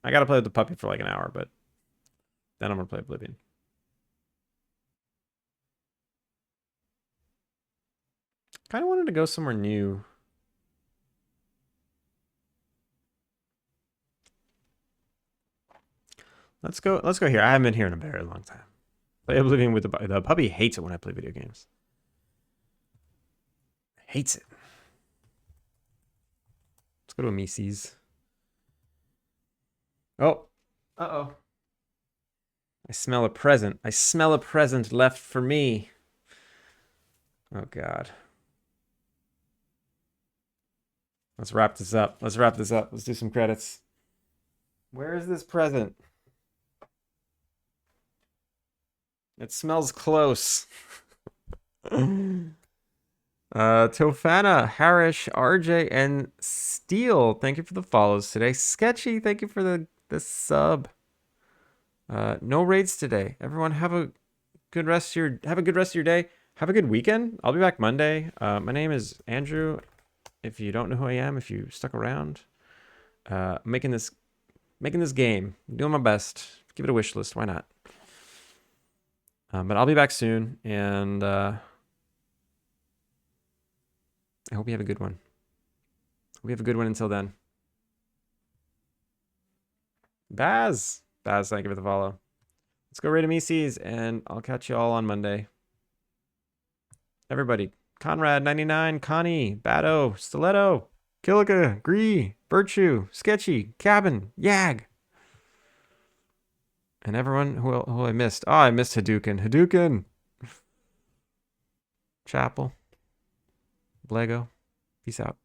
I gotta play with the puppy for like an hour, but then I'm gonna play Oblivion. Kind of wanted to go somewhere new. Let's go here. I haven't been here in a very long time. Play Oblivion with the puppy. Hates it when I play video games. Hates it. Let's go to a Mises. Oh. Uh-oh. I smell a present. I smell a present left for me. Oh, God. Let's wrap this up. Let's do some credits. Where is this present? It smells close. Tofana, Harish, RJ, and Steel. Thank you for the follows today. Sketchy, thank you for the sub. No raids today. Everyone have a good rest of your day. Have a good weekend. I'll be back Monday. My name is Andrew. If you don't know who I am, if you stuck around, making this game, doing my best. Give it a wish list. Why not? But I'll be back soon, and I hope you have a good one. Hope you have a good one until then. Baz, thank you for the follow. Let's go raid Mises, and I'll catch you all on Monday. Everybody, Conrad99, Connie, Bado, Stiletto, Killica, Gree, Virtue, Sketchy, Cabin, Yag. And everyone who I missed. Oh, I missed Hadouken. Chapel. Lego. Peace out.